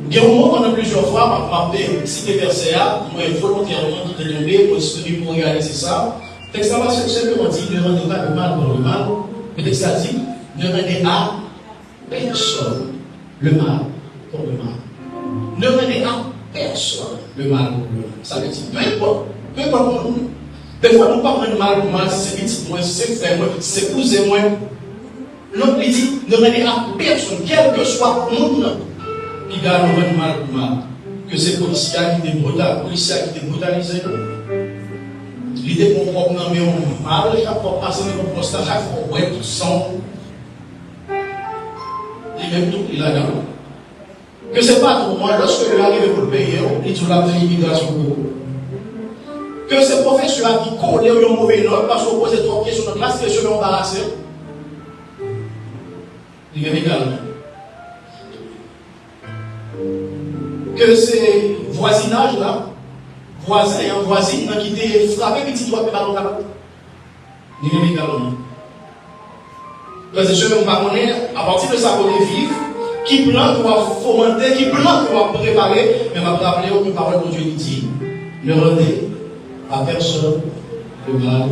Il y a un moment pendant plusieurs fois, je vais citer verset A, moi volontairement qui est tombé pour disponible pour réaliser ça. Le texte va simplement dire ne rendez pas le mal pour le mal. Le texte a dit ne rendez à personne le mal pour le mal. Ne rendez à personne le mal pour le mal. Ça veut dire peu importe pour nous. Des fois, nous ne parlons pas de mal pour mal, si c'est petit moi, si c'est frère moi, si c'est cousin moi. L'autre dit ne rendez à personne, quel que soit le monde. Qui garde le mal pour mal. Que c'est policiers qui étaient brutalisés. L'idée qu'on prend dans mes mal, chaque fois passer dans le poste, chaque fois on tout sang. Et même tout, il a gagné. Que c'est pas tout moi, lorsque je arrive pour le payer, il tout la l'immigration pour vous. Que ces professeurs qui collent une mauvaise note parce qu'on pose trop de questions dans la classe, questions embarrassées. Il est également. Que ces voisinages-là, voisins et voisines, qui étaient frappés petit doigt par le tabac. Ni les également. Parce que je ne sais pas à partir de sa côté vive, qui plan doit fomenter, qui plan doit préparer, mais m'a rappelé aucune parole de Dieu dit ne rendez à personne le mal.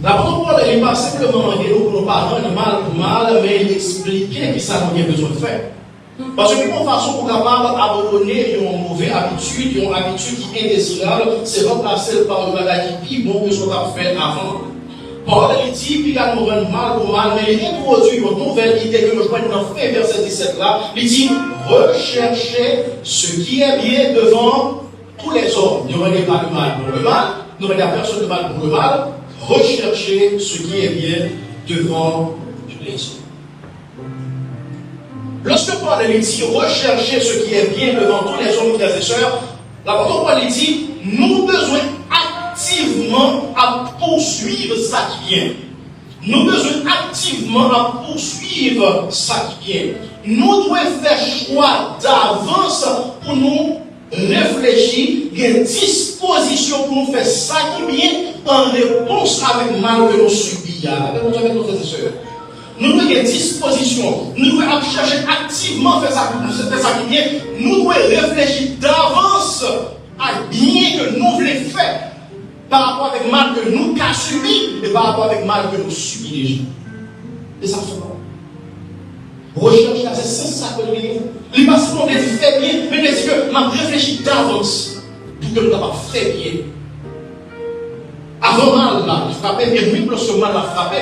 L'apôtre Paul n'est pas simplement demandé pour nos parents le mal pour mal, mais il expliquait que ça nous a besoin de faire. Parce que une façon pour capable abandonner une mauvaise habitude, une habitude qui est indésirable, c'est remplacer par le bagage qui est plus bon que ce qu'on a fait avant. Paul dit, puis il a nous rend mal pour mal, mais il introduit une nouvelle idée que nous voyons dans le verset 17 là. Il dit, recherchez ce qui est bien devant tous les hommes. Ne rendez pas le mal pour le mal, ne rendez à personne le mal pour le mal. Recherchez ce qui est bien devant tous les hommes. Lorsque Paul dit rechercher ce qui est bien devant tous les hommes, frères et sœurs, l'apôtre Paul dit nous besoin activement à poursuivre ça qui vient. Nous besoin activement à poursuivre ça qui vient. Nous devons faire choix d'avance pour nous réfléchir et disposer disposition pour nous faire ça qui vient en réponse avec le mal que nous subissons. Avec nos frères et sœurs. Nous devons avoir disposition, nous devons chercher activement faire ça qui vient. Nous devons réfléchir d'avance à bien que nous voulons faire par rapport avec le mal que nous avons subi et par rapport avec le mal que nous subissons déjà. Et ça fait quoi? Recherche là, c'est ça que nous voulons. Il passe pour nous faire bien, mais nous disons que nous réfléchissons d'avance pour que nous puissions faire bien. Avant mal, là, il frappait, et même lorsque mal l'a frappé,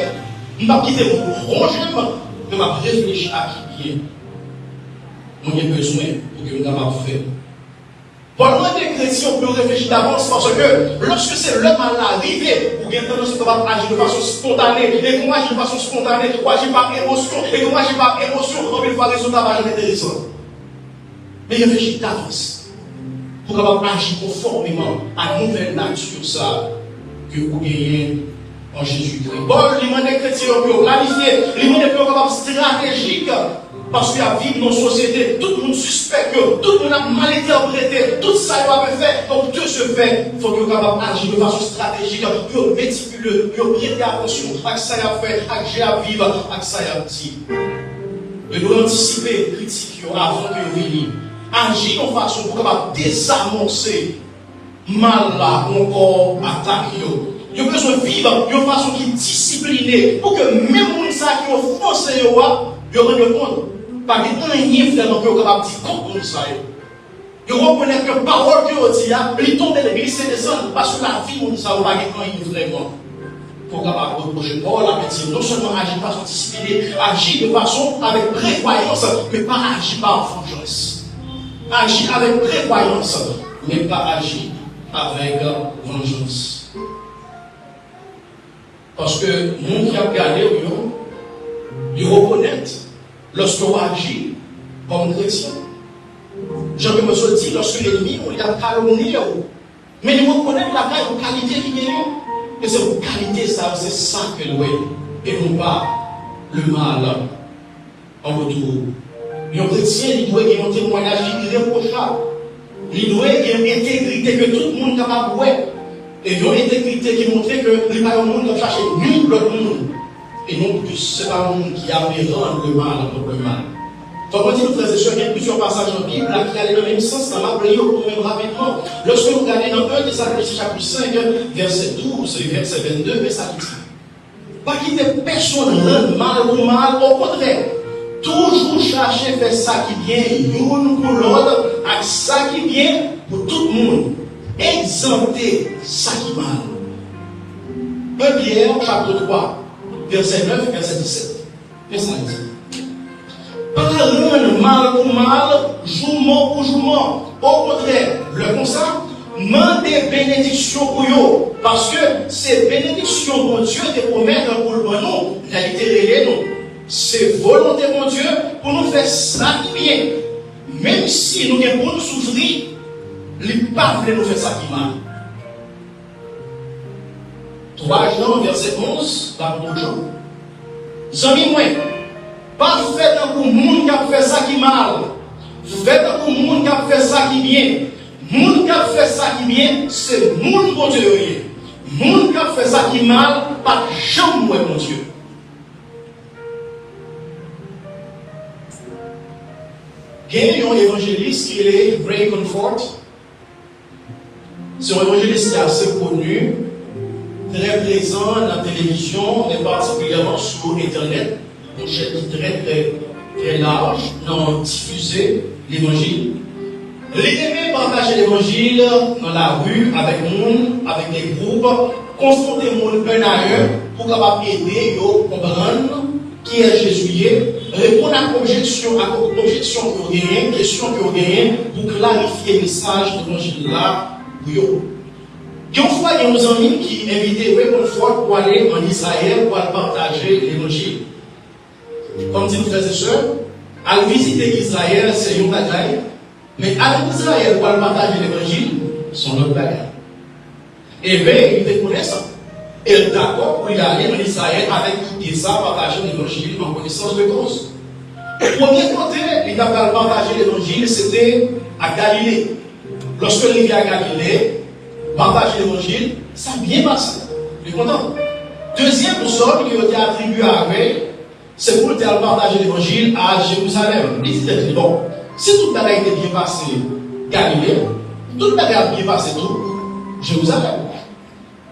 je ne vais pas quitter mon rangement, je vais réfléchir à qui bien. Moi, j'ai besoin pour que nous puissions faire. Pendant que les chrétiens peuvent réfléchir d'avance, parce que lorsque c'est le mal arrivé, vous avez tendance à agir de façon spontanée, et comment agir de façon spontanée, ou agir par émotion, et comment agir par émotion, comme une fois résultat va jamais intéressant. Mais réfléchir d'avance, pour agir conformément à la nouvelle nature, ça. Que vous gagnez en Jésus-Christ. Bon, les gens chrétiens ont planifié, les gens sont stratégiques, parce qu'il y a vivre dans une société, tout le monde suspecte, tout le monde a mal interprété, tout ça doit être fait. Donc Dieu se fait, il faut que vous agir de façon stratégique, pour méticuleux, pour prêter attention à ce que ça a fait, à ce que j'ai à vivre, à ce que ça a dit. Et nous anticiper, critiquer avant que vous veniez. Agir en façon pour désamorcer mal là, encore attaque. Vous avez besoin de vivre d'une façon qui est disciplinée pour que même les gens qui ont offensé, vous rendez compte. Pas que rien finalement que vous avez dit contre ça. Vous reconnaissez que la parole que vous dites, il tombe dans l'église et descend parce que la vie, nous savons pas rien vraiment. Pour capable reprocher Paul, la médecine, non seulement agir de façon disciplinée, agir de façon avec prévoyance, mais pas agir par vengeance. Agir avec prévoyance, mais pas agir avec vengeance. Parce que nous qui avons regardé, ils reconnaissent lorsqu'on agit comme chrétien. Jean me suis dit, lorsque l'ennemi, on a calomnié, mais ils reconnaissent la qualité qui est. Et c'est une qualité, ça, c'est ça que nous avons. Et non pas le mal en retour. Les chrétiens, ils doivent avoir un témoignage irréprochable. Il doit y avoir une intégrité que tout le monde est capable de voir. Et il y a une intégrité qui montre que les parents monde qui cherchent nous, l'autre monde. Et non plus, ce n'est pas le monde qui a rendre le mal contre le mal. Donc, quand il nous frères et sœurs, il y a plusieurs passages en Bible qui allaient dans le même sens, dans ma prière, même rapidement. Lorsque nous regardons dans 1 Thessaloniciens chapitre 5, verset 12 et verset 22, mais ça dit pas quitter personne rendre mal ou mal, au contraire. Toujours chercher faire ça qui vient, une pour l'autre, avec ça qui vient pour tout le monde. Exempter ça qui mal. 1 Pierre, chapitre 3, verset 9, verset 17. Verset 10. Pas rendre mal pour mal, jourement pour jourement. Au contraire, le comme ça, demandez bénédiction pour eux. Parce que ces bénédictions que Dieu te promet pour le nous, réalité nous. C'est volonté mon Dieu pour nous faire ça qui vient. Même si nous avons nous souffrir, il ne pas nous faire ça qui mal. 3 Jean, verset 11, dans le Jean. Zami moi, pas faites pour le monde qui a fait ça qui mal. Faites pour le monde qui a fait ça qui bien. Le monde qui a fait ça qui bien, c'est le monde mon Dieu. Le monde qui a fait ça qui mal, pas jamais moi mon Dieu. Il y a un évangéliste qui est Ray Comfort. C'est un évangéliste qui est assez connu, très présent dans la télévision, et particulièrement sur Internet. Une chaîne très large, dans diffuser l'évangile. Il aimait partager l'évangile dans la rue, avec nous, avec des groupes, confronter les gens un à un pour capable aider à comprendre qui est Jésus, répondre à l'objection que vous gagnez, question que vous gagnez, pour clarifier le message de l'évangile là pour vous. Une fois, il y a nos amis qui invitaient une fois pour aller en Israël pour aller partager l'évangile. Comme dit nos frères et sœurs, à visiter Israël, c'est une bagaille, mais aller en Israël pour aller partager l'évangile, c'est une autre bagaille. Et bien, ils te connaissent ça. Et est d'accord pour y aller en Israël avec tout ça, partager l'évangile en connaissance de cause. Le premier côté, il a partager l'évangile, c'était à Galilée. Lorsque il est à Galilée, partager l'évangile, ça a bien passé. Vous êtes content? Deuxième boussole qui a été attribuée à Ray, c'est pour partager l'évangile à Jérusalem. Il dit, bon, si toute la était bien passée, Galilée, toute la a bien passé tout, Jérusalem.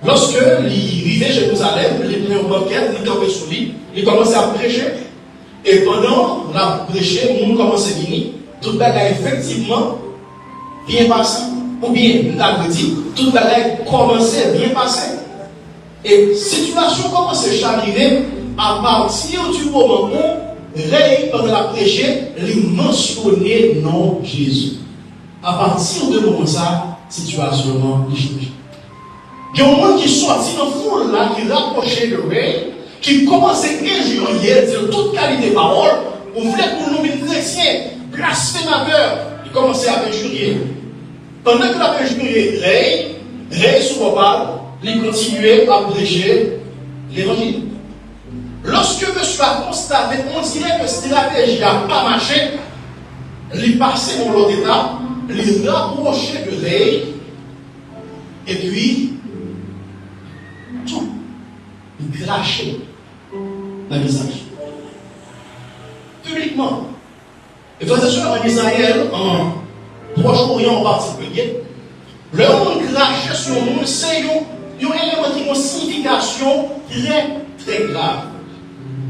Lorsque il vivait Jérusalem, il prenait une banquette, il tombait sous lui, il commençait à prêcher. Et pendant la prêcher, le monde commençait à venir. Toute la a effectivement bien passé. Ou bien, nous avons dit, toute la a commencé à bien passer. Et la situation commence à chavirer à partir du moment où, pendant la prêcher, il mentionnait le nom de Jésus. À partir de moment ça, la situation a changé. Il y a un monde qui sortit dans la foule là, qui rapprochait de Ray, qui commençait à injurier, dire toute qualité de parole, on voulait pour nous les chrétiens, blasphémateurs, il commençait à injurier. Pendant qu'il a injurié Ray sous parle, il continuait à prêcher l'évangile. Lorsque monsieur a constaté, on dirait que la stratégie n'a pas marché, il passait dans l'autre étape, il rapprochait de Ray, et puis, tout, il crachait dans le visage. Publiquement. Et frères et sœurs, en Israël, en Proche-Orient en particulier, le monde crachait sur le monde, c'est un élément qui a une signification très grave.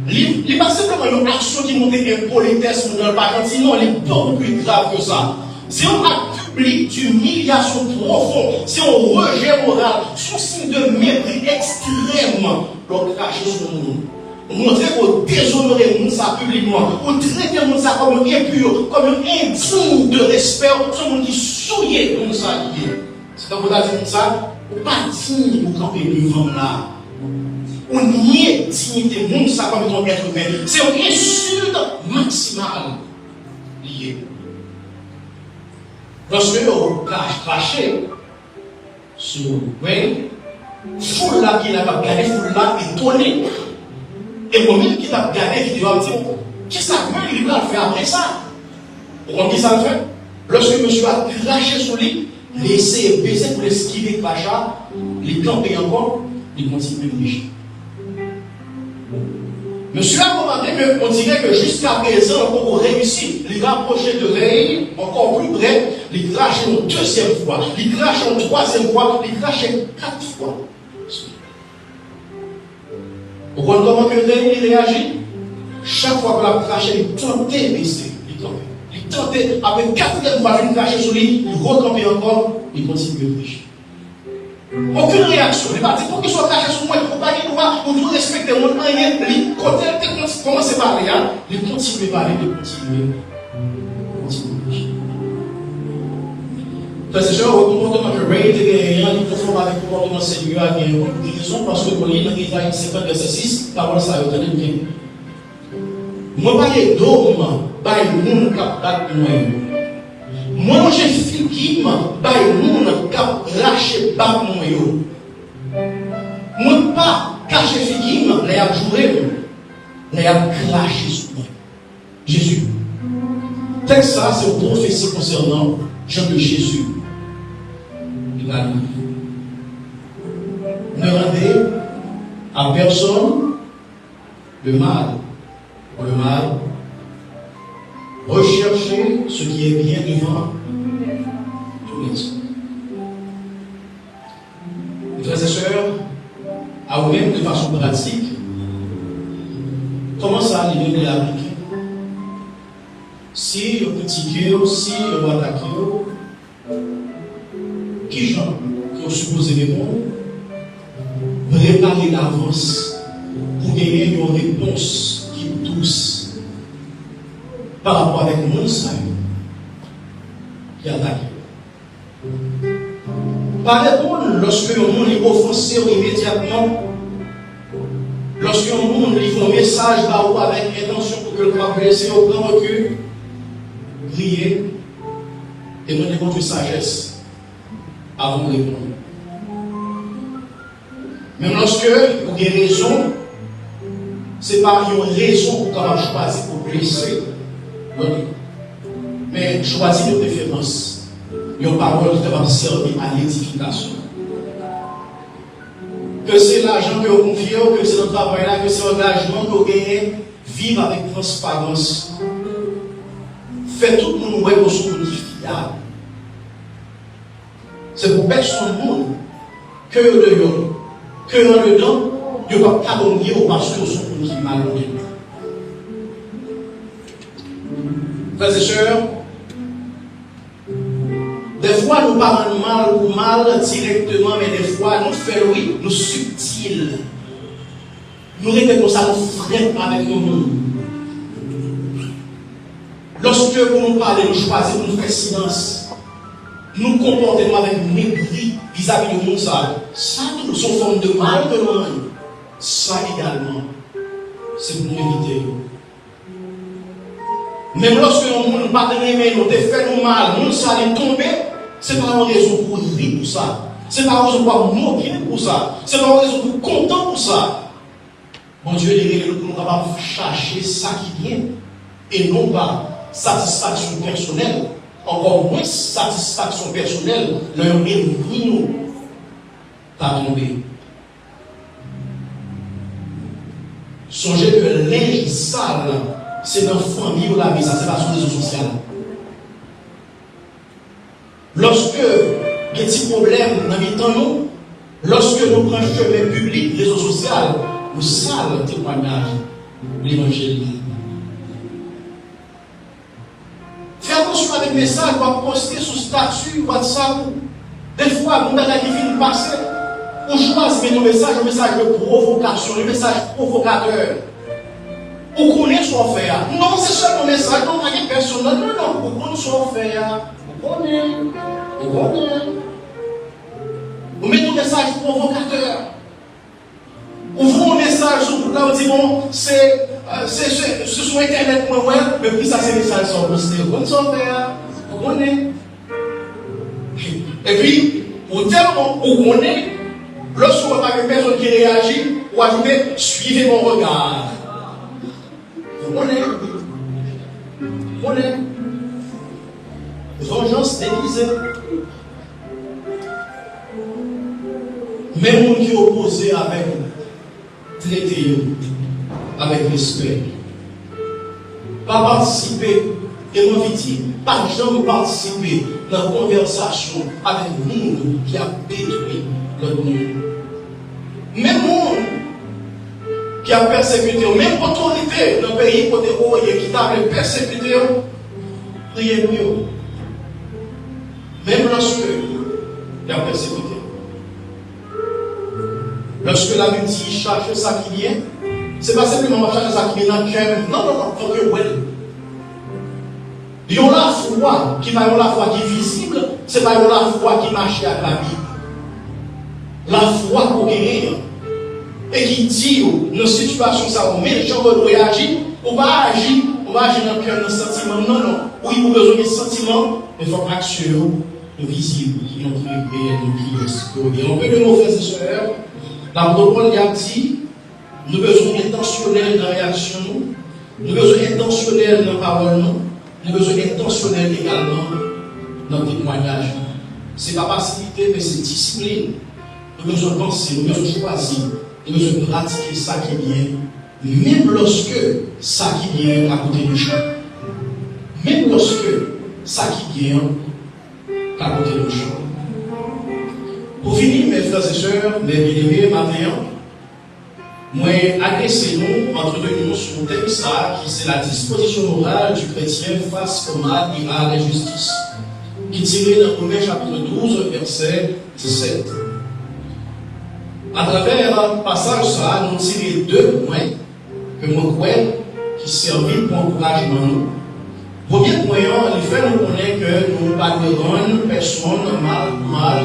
Il n'est pas simplement une action qui montre une politesse dans le paradis, sinon elle est beaucoup plus grave que ça. C'est un acte public d'humiliation profonde, c'est un rejet moral, c'est un signe de mépris extrême. Donc, cracher sur le monde. Montrer qu'on déshonorer le monde ça publiquement, on traiter le monde ça comme un impur, comme un indigne de respect, c'est un monde qui souillait le monde ça. C'est quand vous avez dit ça, on pas digne pour camper devant là. On nie dignité, le monde ça comme un être humain. C'est une insulte maximale liée. Lorsque on craché sur Ray, foule là qui n'a pas gagné, foule là étonnée. Et moi-même qui t'a regardé vidéo, je me dis, qu'est-ce que ça veut, il va faire après ça? Vous comprenez ça le fait? Lorsque monsieur a craché sur lui, laissé baiser pour l'esquiver crachat, il campait encore, il continue de bouger. Monsieur a commandé qu'on dirait que jusqu'à présent, on réussit, il rapprochait de Ray, encore plus près, il crachait une deuxième fois, il crachait une troisième fois, il crachait 4 fois. Vous comprenez comment il réagit? Chaque fois que la craché, il tentait de baisser, il tentait, après 4e fois, il crachait sur lui, il recampait encore, il continue de bouger. Aucune réaction. Il va dire, pour qu'il soit caché sur moi, il ne faut pas qu'il doit, on doit respecter mon rien. Quand il commence à parler, il continue à parler, il continue. Frères et sœurs, le comportement de Ray était rien de conforme avec le comportement Seigneur qui est une guérison parce que pour lui, dans Isaïe 50, verset 6, parole ça, vous tenez bien. Moi, pas les dômes, pas les gens qui battent moi. Moi, j'ai figé, pas les gens qui lâchent pas moi. Moi, pas caché figé, les a joué, les a craché sur moi. Jésus. Texte ça, c'est une prophétie concernant Jean de Jésus. Ne rendez à personne le mal pour le mal. Recherchez ce qui est bien devant tous les hommes. Frères et sœurs, à vous-même de façon pratique, comment ça allez l'appliquer? Si vous critiquez, si vous attaquez, qui gens qui ont supposé répondre, préparez d'avance pour gagner une réponse qui est douce par rapport avec le monde qui attaque. Par répondre lorsque le monde est offensé immédiatement, lorsque le monde livre un message avec intention pour que le soit blessé au grand recul, priez et donnez votre sagesse avant de répondre. Même lorsque vous avez raison, ce n'est pas une raison pour choisir pour blesser l'autre. Mais choisir de préférence. Une parole qui va servir à l'édification. que c'est l'argent que vous confiez, que c'est notre travail là, que c'est l'engagement que vous gagnez, vivre avec transparence. Faites tout le monde ouais pour son fiable. C'est pour personne monde que en dedans, vous ne pouvez pas abonner parce que vous sont qui mal. Frères et sœurs, des fois nous parlons mal ou mal directement, mais des fois nous faisons oui, nous subtils. Nous répétons ça, nous frères avec nos mondes. Lorsque vous nous parlez, nous choisissons pour nous faire silence. Nous comportons avec mépris vis-à-vis de nous. Ça nous sont forme de mal que nous avons. Ça également, c'est pour nous éviter. Même lorsque nous ne pas aimer, nous fait nous mal, nous allons tomber, ce n'est pas une raison pour rire pour ça. Ce n'est pas une raison pour moquer pour ça. Ce n'est pas une raison pour content pour ça. Mon Dieu, il est nous capables de chercher ça qui vient et non pas satisfaction personnelle, encore moins satisfaction personnelle, leur ennemi nous pas tomber. Songez que le linge sale, c'est dans la famille ou la vie, ça c'est pas sur les réseaux sociaux. Lorsque il y a des petits problèmes dans les temps, lorsque nous prenons chemin public, les réseaux sociaux, nous salons le témoignage de l'évangile. Faites attention avec les messages qu'on va poster sur statut, WhatsApp. Des fois, nous avons qui viennent passer. On choisit nos messages, un message de provocation, un message provocateur. On connaît ce qu'on fait. Non, c'est seulement un message, non, pas une personne. Non, on connaît ce qu'on fait. On connaît. On met un message provocateur. Ouvrons un message sur le là, on dit bon, c'est sur Internet, mais puis ça, c'est un message sur le site. On connaît. Et puis, pour tellement on connaît, lorsqu'on voit pas une personne qui réagit, on va ajouter suivez mon regard. On connaît. Vengeance déguisée. Même on qui est opposé avec traiter avec respect. Pas participer et non victime. Pas jamais participer dans la conversation avec le monde qui a détruit le monde. Même monde qui a persécuté, même autorité dans le pays qui t'a persécuté, priez pour eux. Même lorsque il a persécuté. Lorsque la Bible dit cherche ça qui vient, ce n'est pas simplement chercher ça qui vient dans le cœur. Non, il faut que vous il y a la foi qui va y avoir la foi qui est visible, ce n'est pas la foi qui marche avec la Bible. La foi pour guérir. Et qui dit, dans une situation, ça va mettre les gens vont réagir, on va agir dans le cœur, dans le sentiment. Non. Oui, vous avez besoin de sentiments, mais il faut que l'action visible, qui ont créé, qui est. On peut de nos frères et sœurs. L'apôtre Paul a dit, nous besoin intentionnels dans la réaction, nous besoin intentionnels dans la parole, nous besoin intentionnels également dans le témoignage. C'est pas facilité, mais c'est discipline. Nous besoin de penser, nous besoin de choisir, nous besoin de pratiquer ça qui vient, même lorsque ça qui vient à côté du champ. Même lorsque ça qui vient à côté du champ. Pour finir, mes frères et sœurs, mes bien-aimés, maintenant, moi, adressez-nous, entretenons sur le thème ça, qui c'est la disposition morale du chrétien face au mal et à l'injustice, qui est tiré dans le 1er chapitre 12, verset 17. À travers un passage ça, nous tirons deux points que moi crois qui servent pour encouragement nous. Premier point, il fait nous connaître que nous ne parlerons personne mal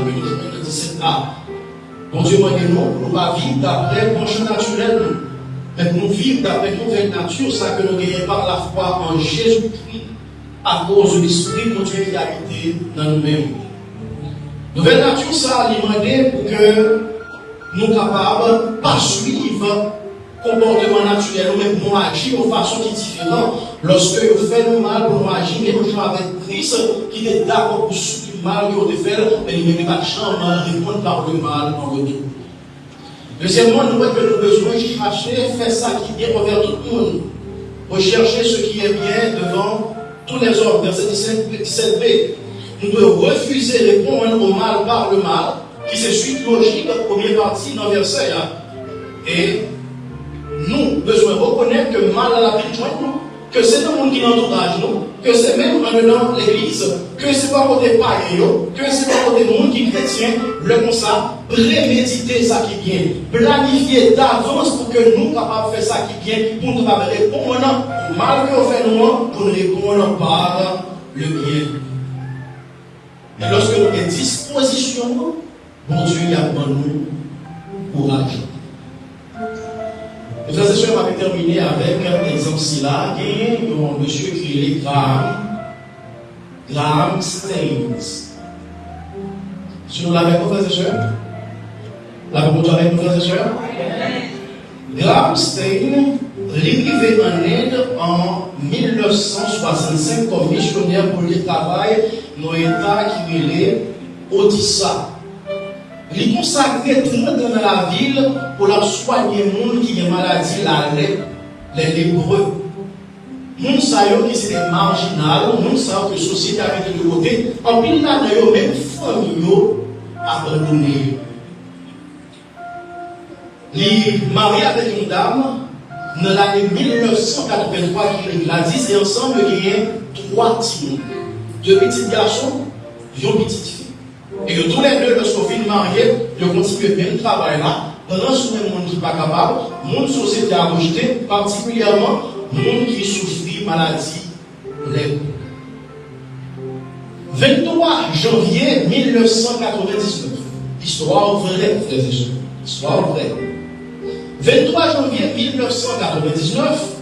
que nous jouons dans 17a. Bon Dieu m'a dit non, nous ne pas vivre d'après le penchant naturel, mais nous vivons d'après une nouvelle nature, ça que nous gagnons par la foi en Jésus-Christ, à cause de l'Esprit de Dieu qui habite dans nous-mêmes. Nouvelle nature, ça a demandé pour que nous sommes capables de pas suivre le comportement naturel, nous même nous agir de façon qui est différente. Lorsque nous faisons mal, nous agir, mais nous sommes avec Christ qui est d'accord pour subir le mal que nous faisons, mais nous ne pouvons pas répondre par le mal en retour. Deuxièmement, nous voyons que nous devons chercher, faire ça qui est bien envers tout le monde. Rechercher ce qui est bien devant tous les hommes. Verset 17b. Nous devons refuser de répondre au mal par le mal, qui c'est suite logique, première partie dans le verset. Et nous devons reconnaître que le mal à la vie de nous, que c'est le monde qui l'entourage nous, que c'est même en dedans l'église, que c'est pas côté païen, que c'est pas côté monde qui est chrétien, le comme ça, préméditer ça qui vient, planifier d'avance pour que nous capables de faire ça qui vient, pour nous capables de répondre au mal que nous faisons, pour nous répondre par le bien. Et lorsque nous avons disposition, bon Dieu il a pour nous courage. Les frères et sœurs, on va terminer avec un exemple là. Il y a un monsieur qui est Graham Staines. Si nous l'avons, frères et sœurs? L'avons-nous avec nous, frères et sœurs? Graham Staines, arrivé en Inde en 1965 comme missionnaire pour le travail dans l'État qui est Odisha. Il consacrait 30 ans dans la ville pour la soigner les gens qui ont maladie, la lèpre, les lépreux. Les gens qui sont marginaux, les gens que la société a mis de côté, en plus, là, dans même famille abandonnée. Il est marié avec une dame dans l'année 1983 qui l'a dit, c'est ensemble qu'il y a 3 petits, 2 petits garçons, 1 petite fille. Et que tous les deux, lorsqu'on finit mariés, ils continuent bien le travail là, pendant ce monde qui n'est pas capable, monde société a rejeté, particulièrement monde qui souffre de maladie lèpre. 23 janvier 1999, histoire vraie, frères et sœurs, histoire vraie. 23 janvier 1999,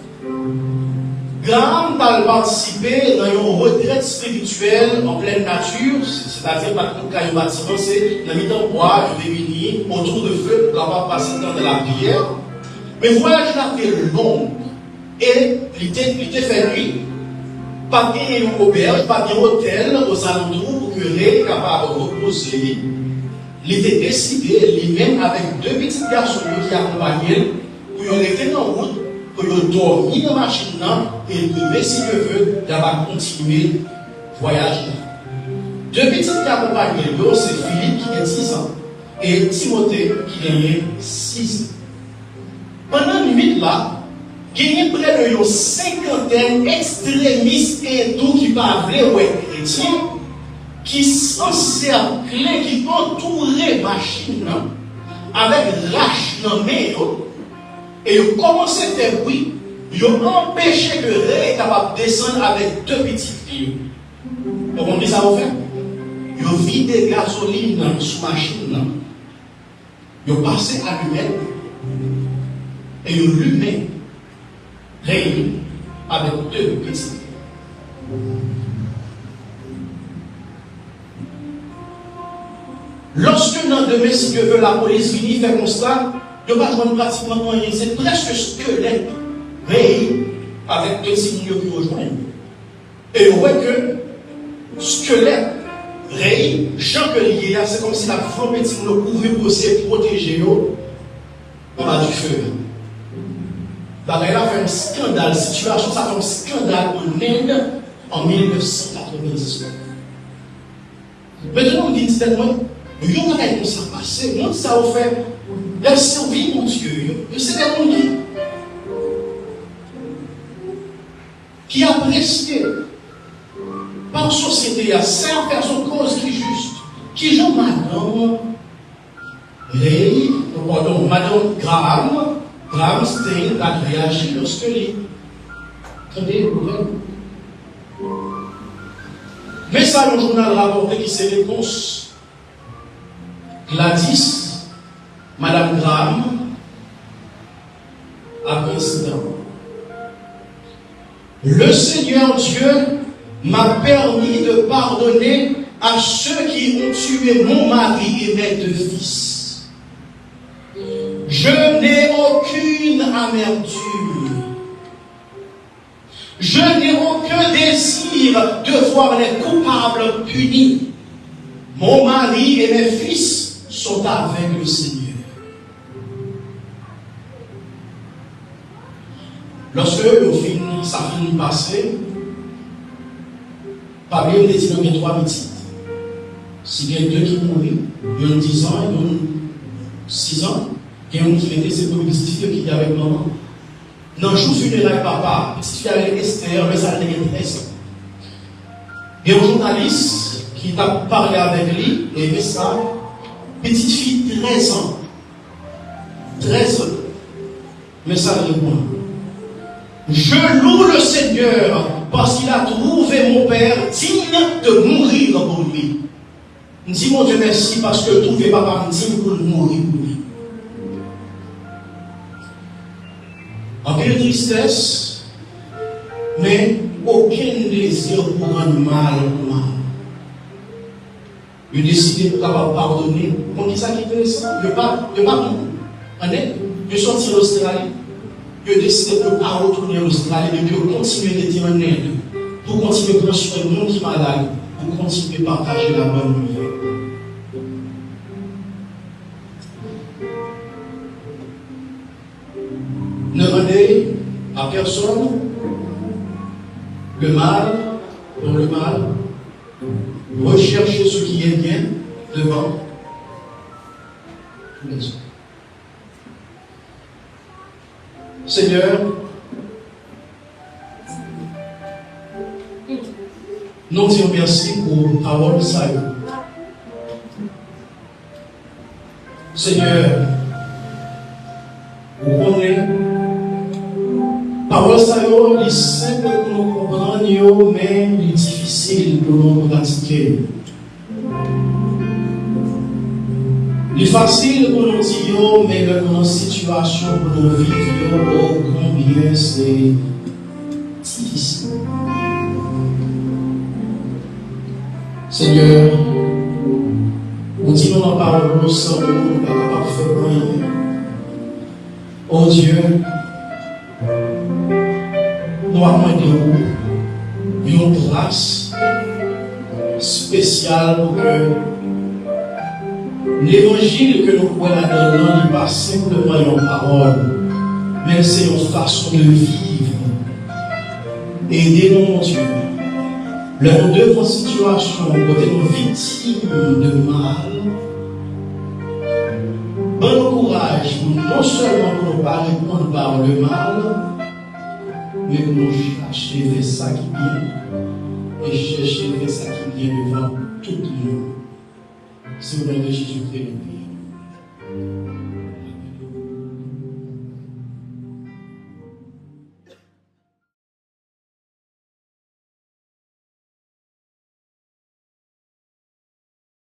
Graham a participé dans une retraite spirituelle en pleine nature, c'est-à-dire pas tout cas un bâtiment, c'est dans le bois, réuni autour de feu pour pouvoir passer dans de la prière. Mais le voyage a été long et il était fait nuit. Pas bien une auberge, pas bien un hôtel aux alentours pour que Ray capable de reposer. Il était décidé, lui-même avec 2 petits garçons qui accompagnaient, pour rester en route, pour dormir dans la machine et demain, si Dieu veut, d'avoir continué le voyage. 2 petits qui accompagnent, c'est Philippe qui a 10 ans et Timothée qui a 6 ans. Pendant une nuit là, il y a près de 50 extrémistes hindous qui parlent aux chrétiens, qui s'encerclent, qui entourent la machine avec lâche dans les mains. Et ils ont commencé à faire bruit, ils ont empêché que Ray est capable de descendre avec 2 petites filles. Vous comprenez ça vous fait? Ils ont vidé gasoline sous la machine. Ils ont passé à l'humaine. Et ils ont allumé Ray avec 2 petites filles. Lorsque dans demain, si Dieu veut, la police finit, fait constat, il n'y a pas pratiquement rien, c'est presque squelette, Ray, avec 2 signes qui rejoignent. Et on voit que squelette, Ray, Jean que lié, c'est comme si la femme petit le couvrir pour se protéger, on a du feu. Bagaille a fait un scandale, situation, ça fait un scandale en Inde en 1999. Maintenant, on dit tellement. Il y a un comme ça passé, moi ça a fait la survie mon Dieu. C'est des gens qui apprécient par société à faire son cause qui est juste, qui joue madame Ray, pardon, madame Graham Staines a réagi lorsque les attendez, mais ça le journal rapporté qui c'est réponse. Gladys, Madame Graham, a incident. Le Seigneur Dieu m'a permis de pardonner à ceux qui ont tué mon mari et mes 2 fils. Je n'ai aucune amertume. Je n'ai aucun désir de voir les coupables punis. Mon mari et mes fils sont avec le Seigneur. Lorsque ça finit passer, par exemple, il y a 3 petites. Si il y a 2 qui mourent, il y a 10 ans, il y a 6 ans, il y a un qui était ses premiers petits filles qui étaient avec maman. Dans le jour funéraire, papa, petite fille avec Esther, mais ça a été 13 ans. Il y a un journaliste qui t'a parlé avec lui, et il fait ça, petite fille, 13 ans. 13 ans. Mais ça répond. Je loue le Seigneur parce qu'il a trouvé mon Père digne de mourir pour lui. Je dis mon Dieu merci parce que trouvé papa digne pour mourir pour lui. En quelle tristesse, mais aucun désir pour rendre mal au mal. Il a décidé de pardonner. Pour qui ça qui est intéressant? Il n'y a pas en aide. Il est sorti de l'Australie. Il a décidé de ne pas retourner en Australie, mais de continuer d'être en aide. Pour continuer de prendre soin du monde qui est malade. Pour continuer de partager la bonne nouvelle. Ne rendez à personne le mal pour le mal. Recherchez ce qui est bien devant tous les autres. Seigneur, nous disons merci pour avoir ça. Seigneur, vous connaissez, parole ça, il est simple pour nous comprendre, mais il est difficile pour nous pratiquer. Il est facile pour nous dire, mais dans une situation pour nous vivre, oh, combien c'est difficile. Seigneur, nous disons dans la parole, nous sommes pas capables de faire rien. Oh Dieu, nous avons une grâce spéciale pour que l'évangile que nous croyons là-dedans n'est pas simplement une parole, mais c'est une façon de vivre. Aidez-nous, mon Dieu. Leurs deux situations, côté nos victimes de mal, bon courage, non seulement pour ne pas répondre par le mal, mais pour nous chercher vers ça qui est bien, et chercher vers ça qui est bien devant tout le monde. C'est au nom de Jésus-Christ.